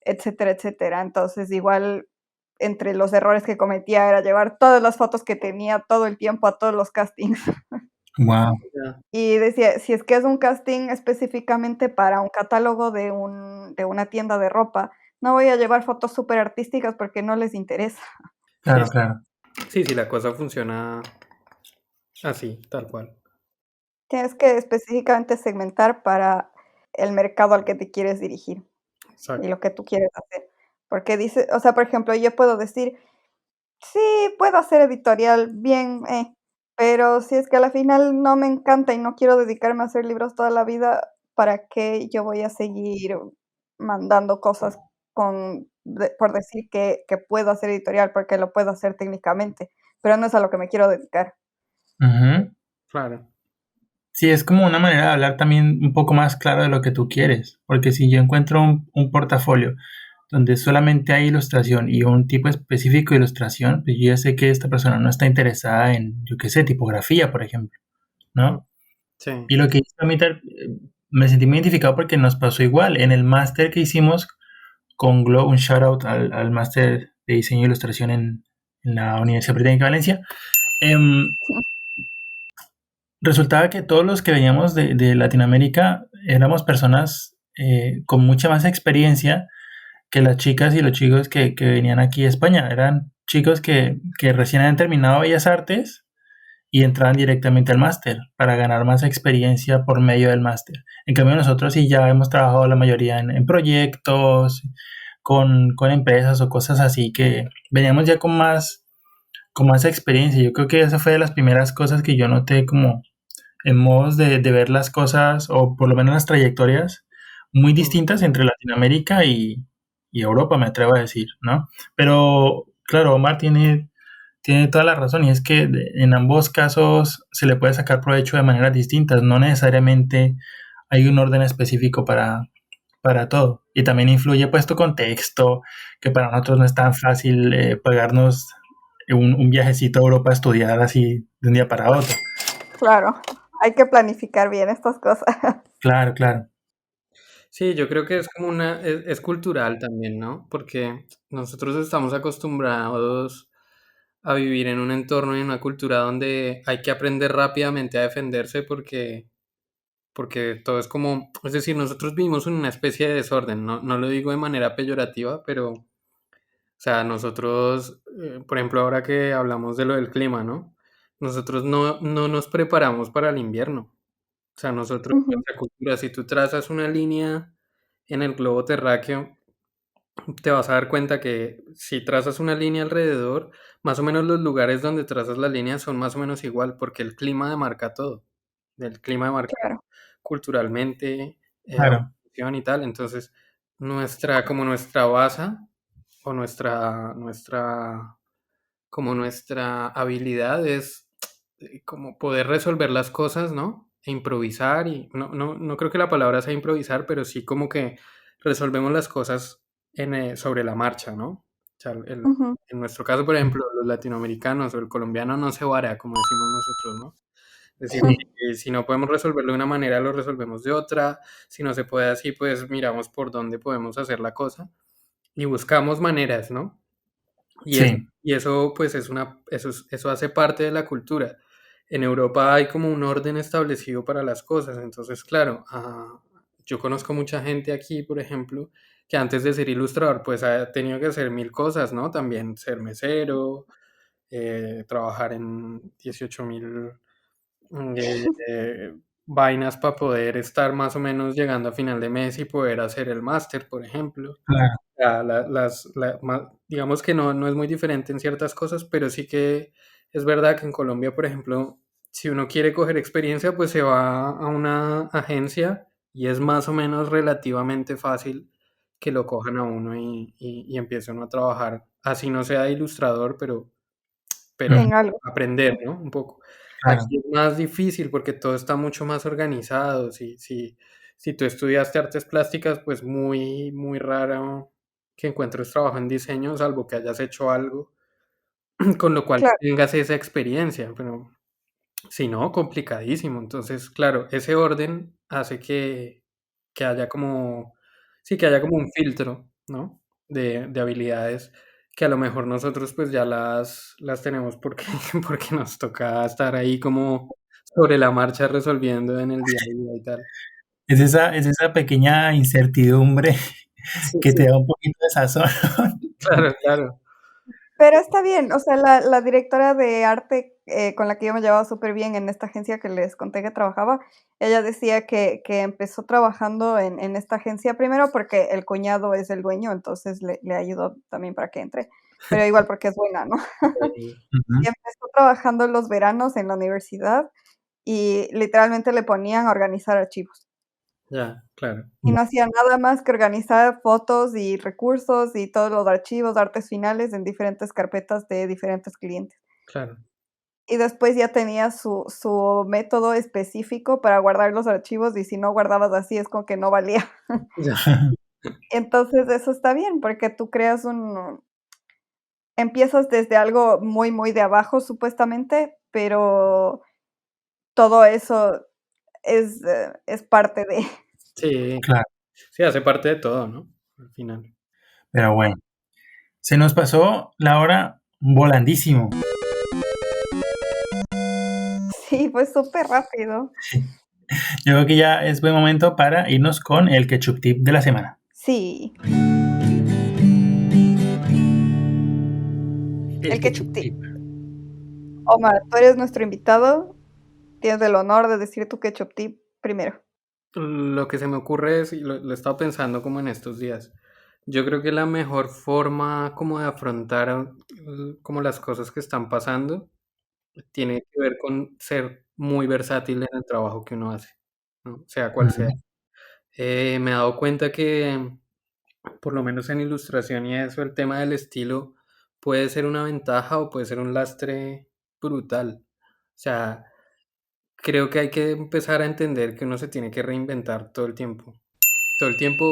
etcétera, etcétera. Entonces, igual entre los errores que cometía era llevar todas las fotos que tenía todo el tiempo a todos los castings. Wow. Ya. Y decía, si es que es un casting específicamente para un catálogo de una tienda de ropa, no voy a llevar fotos súper artísticas porque no les interesa. Sí, Claro, claro. sí, sí, la cosa funciona así, tal cual. Tienes que específicamente segmentar para el mercado al que te quieres dirigir y Exacto. lo que tú quieres hacer. Porque dice, o sea, por ejemplo, yo puedo decir, sí, puedo hacer editorial, bien, pero si es que a la final no me encanta y no quiero dedicarme a hacer libros toda la vida, ¿para qué yo voy a seguir mandando cosas por decir que puedo hacer editorial? Porque lo puedo hacer técnicamente, pero no es a lo que me quiero dedicar. Ujú. Claro. Sí, es como una manera de hablar también un poco más claro de lo que tú quieres, porque si yo encuentro un portafolio donde solamente hay ilustración y un tipo específico de ilustración, pues yo ya sé que esta persona no está interesada en, yo qué sé, tipografía, por ejemplo, Mm, ¿no? sí, Y lo que hizo a mí, me sentí muy identificado porque nos pasó igual. En el máster que hicimos con Glow, un shout out al máster de diseño e ilustración en la Universidad Británica de Valencia, em, resultaba que todos los que veníamos de Latinoamérica éramos personas con mucha más experiencia que las chicas y los chicos que venían aquí a España eran chicos que recién habían terminado Bellas Artes y entraban directamente al máster para ganar más experiencia por medio del máster. En cambio nosotros sí ya hemos trabajado la mayoría en proyectos, con empresas o cosas así que veníamos ya con más experiencia. Yo creo que esa fue de las primeras cosas que yo noté como en modos de ver las cosas, o por lo menos las trayectorias, muy distintas entre Latinoamérica y Europa, me atrevo a decir, ¿no? Pero, claro, Omar tiene toda la razón, y es que en ambos casos se le puede sacar provecho de maneras distintas, no necesariamente hay un orden específico para todo. Y también influye pues tu contexto, que para nosotros no es tan fácil pagarnos un viajecito a Europa a estudiar así de un día para otro. Claro, hay que planificar bien estas cosas. Claro, claro. Sí, yo creo que es como es cultural también, ¿no? Porque nosotros estamos acostumbrados a vivir en un entorno y en una cultura donde hay que aprender rápidamente a defenderse porque todo es como, es decir, nosotros vivimos en una especie de desorden, no lo digo de manera peyorativa, pero, o sea, nosotros, por ejemplo, ahora que hablamos de lo del clima, ¿no? Nosotros no nos preparamos para el invierno. O sea, nosotros, Ujú, nuestra cultura, si tú trazas una línea en el globo terráqueo, te vas a dar cuenta que si trazas una línea alrededor, más o menos los lugares donde trazas la línea son más o menos igual, porque el clima demarca todo. El clima demarca claro, culturalmente, Claro, organización y tal. Entonces, como nuestra base o como nuestra habilidad es como poder resolver las cosas, ¿no? E improvisar y no creo que la palabra sea improvisar, pero sí como que resolvemos las cosas sobre la marcha, ¿no? O sea, ujú, en nuestro caso, por ejemplo, los latinoamericanos o el colombiano no se vara, como decimos nosotros, ¿no? Es decir, sí, si no podemos resolverlo de una manera, lo resolvemos de otra. Si no se puede así, pues miramos por dónde podemos hacer la cosa y buscamos maneras, ¿no? sí, Y eso pues eso hace parte de la cultura. En Europa hay como un orden establecido para las cosas, entonces claro, yo conozco mucha gente aquí, por ejemplo, que antes de ser ilustrador pues ha tenido que hacer mil cosas, ¿no? También ser mesero, trabajar en 18.000 vainas para poder estar más o menos llegando a final de mes y poder hacer el máster, por ejemplo. claro, Digamos que no es muy diferente en ciertas cosas, pero sí que es verdad que en Colombia, por ejemplo, si uno quiere coger experiencia, pues se va a una agencia y es más o menos relativamente fácil que lo cojan a uno y empiece uno a trabajar. Así no sea ilustrador, pero ujú, en algo. aprender, ¿no? Un poco. claro, Aquí es más difícil porque todo está mucho más organizado. Si tú estudiaste artes plásticas, pues muy raro que encuentres trabajo en diseño, salvo que hayas hecho algo, con lo cual Claro, tengas esa experiencia, pero si no, complicadísimo. Entonces, claro, ese orden hace que haya como, sí, que haya como un filtro, ¿no? De habilidades que a lo mejor nosotros pues ya las tenemos porque, porque nos toca estar ahí como sobre la marcha resolviendo en el día a día y tal. es esa pequeña incertidumbre Sí, que sí, te da un poquito de sazón. claro, claro. pero está bien, o sea, la directora de arte, con la que yo me llevaba súper bien en esta agencia que les conté que trabajaba, ella decía que empezó trabajando en esta agencia primero porque el cuñado es el dueño, entonces le ayudó también para que entre, pero igual porque es buena, ¿no? Ujú, Y empezó trabajando los veranos en la universidad y literalmente le ponían a organizar archivos. Ya, claro, Y no hacía nada más que organizar fotos y recursos y todos los archivos, artes finales en diferentes carpetas de diferentes clientes. claro. Y después ya tenía su método específico para guardar los archivos, y si no guardabas así, es como que no valía. Ya, Entonces, eso está bien, porque tú creas empiezas desde algo muy, muy de abajo, supuestamente, pero todo eso es parte de. sí, claro, sí, hace parte de todo, ¿no? Al final. pero bueno, se nos pasó la hora volandísimo. Sí, fue súper rápido. Yo creo que ya es buen momento para irnos con el ketchup tip de la semana. Sí. El ketchup tip. Omar, tú eres nuestro invitado. Tienes el honor de decir tu ketchup tip primero. Lo que se me ocurre es, y lo he estado pensando como en estos días, yo creo que la mejor forma como de afrontar como las cosas que están pasando tiene que ver con ser muy versátil en el trabajo que uno hace, ¿no? Sea cual sea. Me he dado cuenta que, por lo menos en ilustración y eso, el tema del estilo puede ser una ventaja o puede ser un lastre brutal. O sea, creo que hay que empezar a entender que uno se tiene que reinventar todo el tiempo,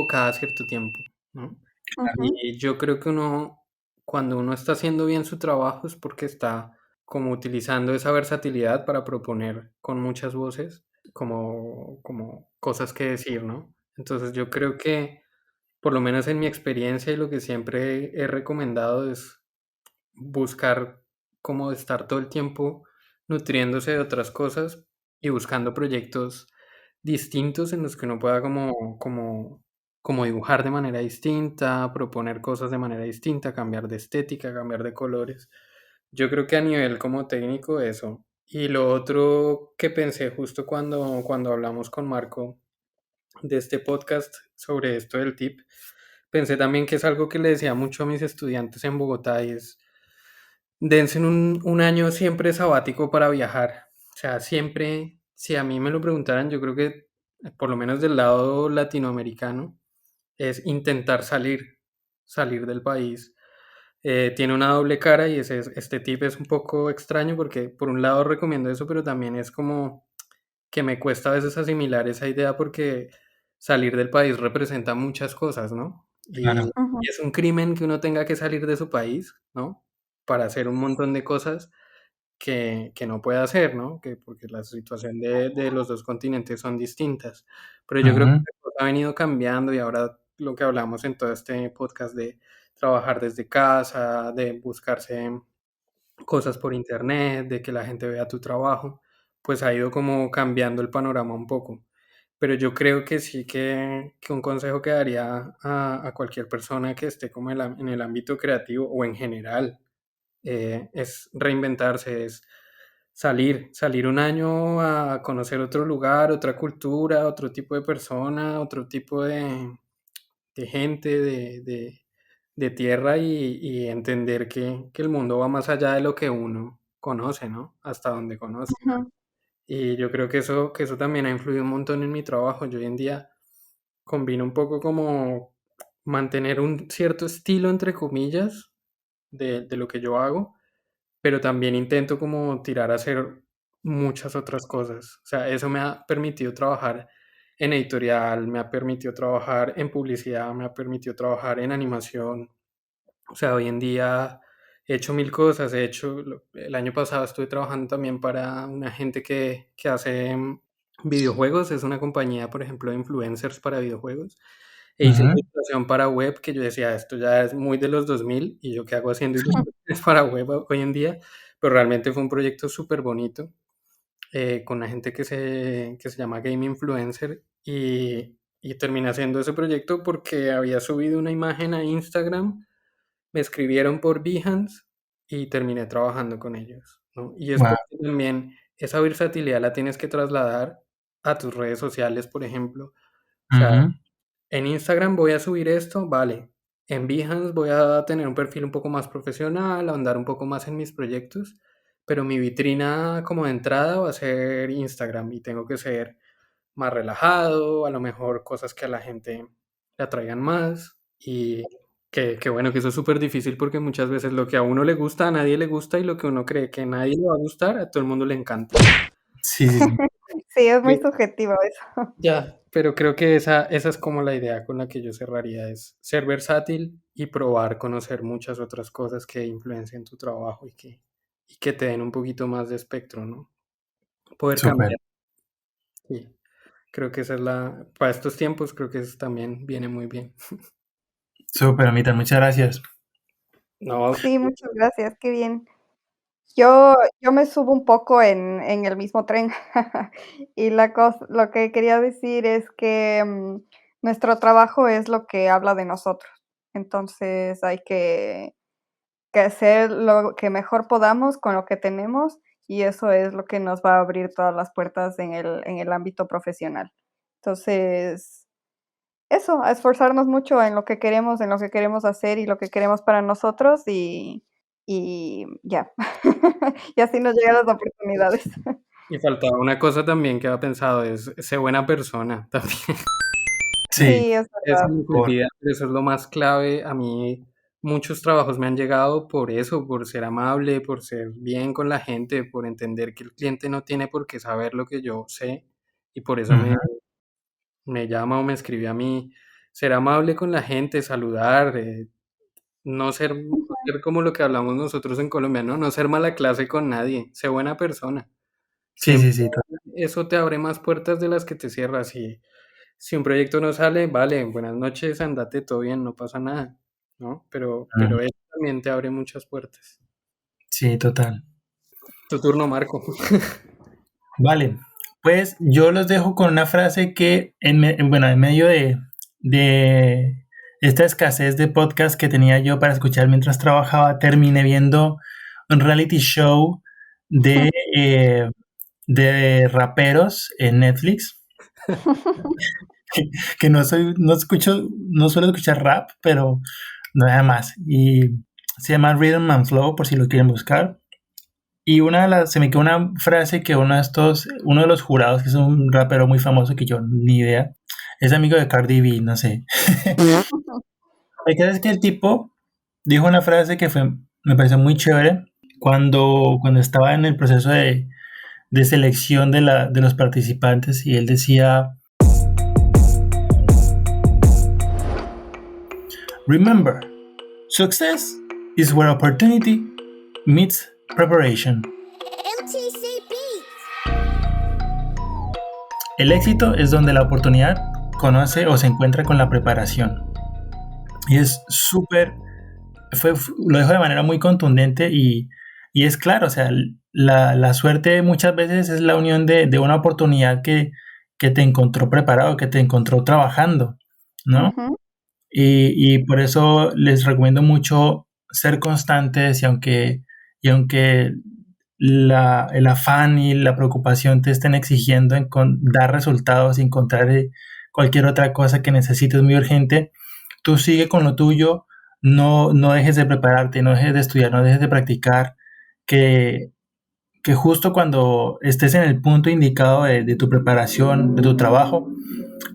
cada cierto tiempo, ¿no? Ujú, Y yo creo que uno, cuando uno está haciendo bien su trabajo es porque está como utilizando esa versatilidad para proponer con muchas voces como cosas que decir, ¿no? Entonces yo creo que, por lo menos en mi experiencia y lo que siempre he recomendado es buscar cómo estar todo el tiempo nutriéndose de otras cosas y buscando proyectos distintos en los que uno pueda como dibujar de manera distinta, proponer cosas de manera distinta, cambiar de estética, cambiar de colores. Yo creo que a nivel como técnico eso. Y lo otro que pensé justo cuando hablamos con Marco de este podcast sobre esto del tip, pensé también que es algo que le decía mucho a mis estudiantes en Bogotá y es dense un año siempre sabático para viajar. O sea, siempre, si a mí me lo preguntaran, yo creo que por lo menos del lado latinoamericano es intentar salir del país. Tiene una doble cara y este tip es un poco extraño porque por un lado recomiendo eso, pero también es como que me cuesta a veces asimilar esa idea porque salir del país representa muchas cosas, ¿no? Claro. ujú. Y es un crimen que uno tenga que salir de su país, ¿no? Para hacer un montón de cosas que no puede hacer, ¿no? Porque la situación de los dos continentes son distintas. Pero yo creo que Ujú. la cosa ha venido cambiando y ahora lo que hablamos en todo este podcast de trabajar desde casa, de buscarse cosas por internet, de que la gente vea tu trabajo, pues ha ido como cambiando el panorama un poco. Pero yo creo que sí que un consejo que daría a cualquier persona que esté como en el ámbito creativo o en general es reinventarse, es salir un año a conocer otro lugar, otra cultura, otro tipo de persona, otro tipo de gente, de tierra y entender que el mundo va más allá de lo que uno conoce, ¿no? Hasta donde conoce. Ujú, Y yo creo que eso también ha influido un montón en mi trabajo. Yo hoy en día combino un poco como mantener un cierto estilo, entre comillas, de lo que yo hago, pero también intento como tirar a hacer muchas otras cosas. O sea, eso me ha permitido trabajar en editorial, me ha permitido trabajar en publicidad, me ha permitido trabajar en animación. O sea, hoy en día he hecho mil cosas. El año pasado estuve trabajando también para una gente que hace videojuegos. Es una compañía, por ejemplo, de influencers para videojuegos. E hice Ujú. ilustración para web que yo decía, esto ya es muy de los 2000 y yo qué hago haciendo ilustraciones para web hoy en día, pero realmente fue un proyecto súper bonito con una gente que se llama Game Influencer y terminé haciendo ese proyecto porque había subido una imagen a Instagram, me escribieron por Behance y terminé trabajando con ellos, ¿no? Y es Wow. porque también esa versatilidad la tienes que trasladar a tus redes sociales, por ejemplo. O sea, Ujú. en Instagram voy a subir esto, vale. En Behance voy a tener un perfil un poco más profesional, andar un poco más en mis proyectos, pero mi vitrina como de entrada va a ser Instagram y tengo que ser más relajado, a lo mejor cosas que a la gente le atraigan más y que bueno, que eso es súper difícil porque muchas veces lo que a uno le gusta a nadie le gusta y lo que uno cree que a nadie le va a gustar a todo el mundo le encanta. Sí, sí, sí. Sí, es muy subjetivo eso. Ya, pero creo que esa es como la idea con la que yo cerraría, es ser versátil y probar, conocer muchas otras cosas que influencien tu trabajo y que te den un poquito más de espectro, ¿no? Poder Súper, cambiar. Sí, creo que esa es para estos tiempos creo que eso también viene muy bien. súper, Anita, muchas gracias. No, Sí, muchas gracias, qué bien. Yo me subo un poco en el mismo tren. Y lo que quería decir es que, nuestro trabajo es lo que habla de nosotros. Entonces, hay que que hacer lo que mejor podamos con lo que tenemos, y eso es lo que nos va a abrir todas las puertas en el ámbito profesional. Entonces, eso, a esforzarnos mucho en lo que queremos hacer y lo que queremos para nosotros, y ya. Y así nos llegan las oportunidades. Y faltaba una cosa también que había pensado, es ser buena persona también. Sí, Sí, es Eso verdad. me olvida, pero eso es lo más clave. A mí muchos trabajos me han llegado por eso, por ser amable, por ser bien con la gente, por entender que el cliente no tiene por qué saber lo que yo sé, y por eso ujú, me llama o me escribe a mí. Ser amable con la gente, saludar, no ser como lo que hablamos nosotros en Colombia, ¿no? No ser mala clase con nadie, ser buena persona. sí, Siempre sí, sí, eso te abre más puertas de las que te cierras. Y si un proyecto no sale, vale, buenas noches, andate, todo bien, no pasa nada, ¿no? Pero eso también te abre muchas puertas. sí, total. Tu turno, Marco. Vale, pues yo los dejo con una frase que, bueno, en medio de esta escasez de podcast que tenía yo para escuchar mientras trabajaba, terminé viendo un reality show de, eh, de raperos en Netflix, que no suelo escuchar rap, pero nada más. Y se llama Rhythm and Flow, por si lo quieren buscar. Y se me quedó una frase que uno de los jurados, que es un rapero muy famoso que yo ni idea, es amigo de Cardi B, no sé. La verdad es que el tipo dijo una frase me pareció muy chévere cuando estaba en el proceso de selección de los participantes, y él decía: Remember, success is where opportunity meets preparation. El éxito es donde la oportunidad conoce o se encuentra con la preparación. Y es súper, lo dejo de manera muy contundente, y es claro, o sea, la suerte muchas veces es la unión de una oportunidad que te encontró preparado, que te encontró trabajando, ¿no? Ujú. Y por eso les recomiendo mucho ser constantes, y aunque el afán y la preocupación te estén exigiendo dar resultados y encontrar cualquier otra cosa que necesites muy urgente, tú sigue con lo tuyo, no dejes de prepararte, no dejes de estudiar, no dejes de practicar, que, que justo cuando estés en el punto indicado de tu preparación, de tu trabajo,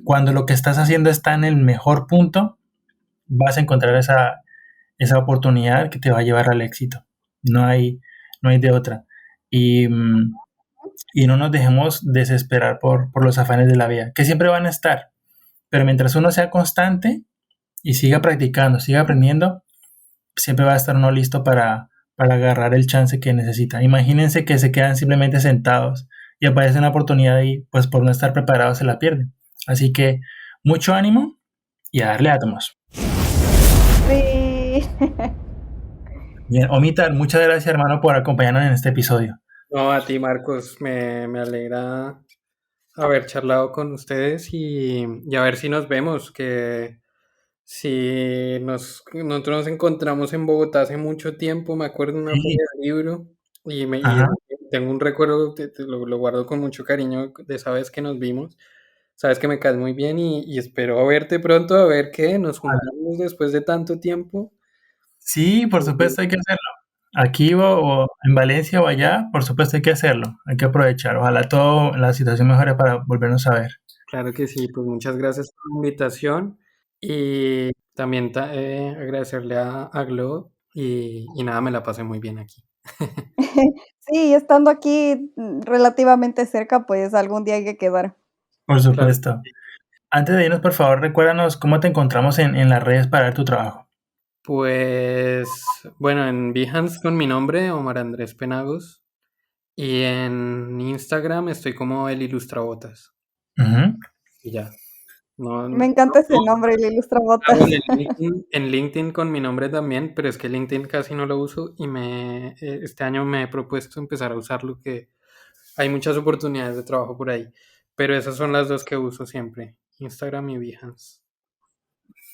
cuando lo que estás haciendo está en el mejor punto, vas a encontrar esa oportunidad que te va a llevar al éxito. No hay, no hay de otra. Y, y no nos dejemos desesperar por los afanes de la vida, que siempre van a estar. Pero mientras uno sea constante y siga practicando, siga aprendiendo, siempre va a estar uno listo para agarrar el chance que necesita. Imagínense que se quedan simplemente sentados y aparece una oportunidad y pues por no estar preparados se la pierden. Así que mucho ánimo y a darle átomos. Sí. Bien, Omitar, muchas gracias hermano por acompañarnos en este episodio. No, a ti, Marcos, me alegra haber charlado con ustedes, y a ver si nos vemos, que si nosotros nos encontramos en Bogotá hace mucho tiempo, me acuerdo en una Sí, feria del libro, y ajá. tengo un recuerdo, lo guardo con mucho cariño de esa vez que nos vimos. Sabes que me caes muy bien, y espero verte pronto, a ver qué, nos juntamos después de tanto tiempo. Sí, por supuesto hay que hacerlo. Aquí o en Valencia o allá, por supuesto hay que hacerlo. Hay que aprovechar. Ojalá toda la situación mejore para volvernos a ver. Claro que sí, pues muchas gracias por la invitación, y también agradecerle a Glo, y nada, me la pasé muy bien aquí. Sí, estando aquí, relativamente cerca, pues algún día hay que quedar. Por Claro. supuesto. Antes de irnos, por favor, recuérdanos cómo te encontramos en las redes para ver tu trabajo. Pues bueno, en Behance con mi nombre, Omar Andrés Penagos, y en Instagram estoy como el Ilustrabotas, Ujú. y ya. No, Me encanta ese nombre, el Ilustrabotas. bueno, en LinkedIn con mi nombre también, pero es que LinkedIn casi no lo uso, y este año me he propuesto empezar a usarlo, que hay muchas oportunidades de trabajo por ahí. Pero esas son las dos que uso siempre, Instagram y Behance.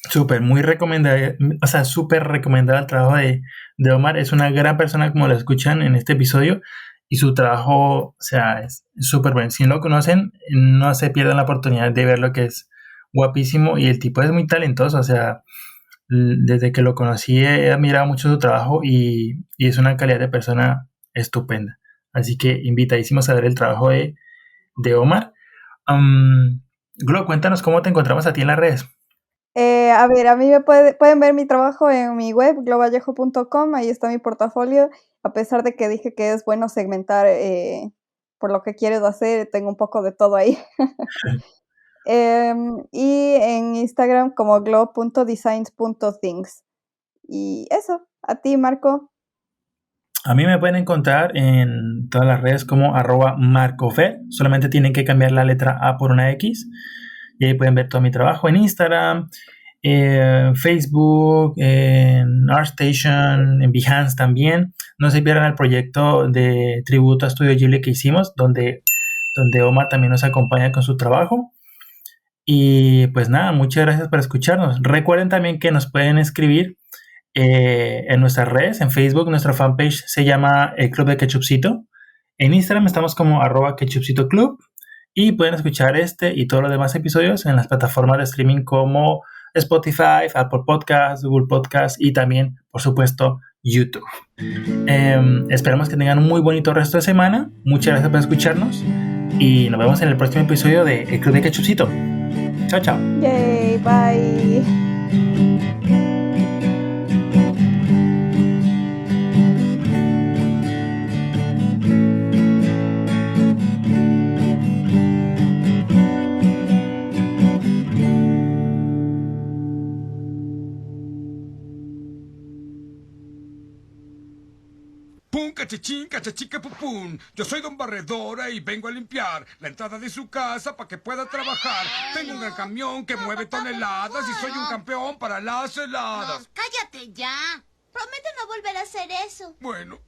Súper, muy recomendada, o sea, súper recomendado el trabajo de Omar. Es una gran persona, como lo escuchan en este episodio, y su trabajo, o sea, es súper bueno. Si no lo conocen, no se pierdan la oportunidad de ver lo que es guapísimo, y el tipo es muy talentoso, o sea, desde que lo conocí he admirado mucho su trabajo y es una calidad de persona estupenda. Así que invitadísimos a ver el trabajo de Omar. Glo, cuéntanos cómo te encontramos a ti en las redes. A ver, a mí pueden ver mi trabajo en mi web, globallejo.com, ahí está mi portafolio. A pesar de que dije que es bueno segmentar por lo que quieres hacer, tengo un poco de todo ahí. Y en Instagram como glow.designs.things. Y eso, a ti, Marco. A mí me pueden encontrar en todas las redes como @marcofer. Solamente tienen que cambiar la letra A por una X. Y ahí pueden ver todo mi trabajo en Instagram, Facebook, en ArtStation, en Behance también. No se pierdan el proyecto de tributo a Studio Ghibli que hicimos, donde Omar también nos acompaña con su trabajo. Y pues nada, muchas gracias por escucharnos. Recuerden también que nos pueden escribir en nuestras redes. En Facebook nuestra fanpage se llama El Club de Ketchupcito. En Instagram estamos como @ketchupcitoclub. Y pueden escuchar este y todos los demás episodios en las plataformas de streaming como Spotify, Apple Podcasts, Google Podcasts y también, por supuesto, YouTube. Esperamos que tengan un muy bonito resto de semana. Muchas gracias por escucharnos y nos vemos en el próximo episodio de El Club de Ketchupcito. Chao, chao. Yay, bye. ¡Pum, cachachín, cachachica, pupún! Yo soy Don Barredora y vengo a limpiar la entrada de su casa para que pueda trabajar. Tengo un gran camión que mueve toneladas y soy un campeón para las heladas. Cállate ya. Promete no volver a hacer eso. Bueno,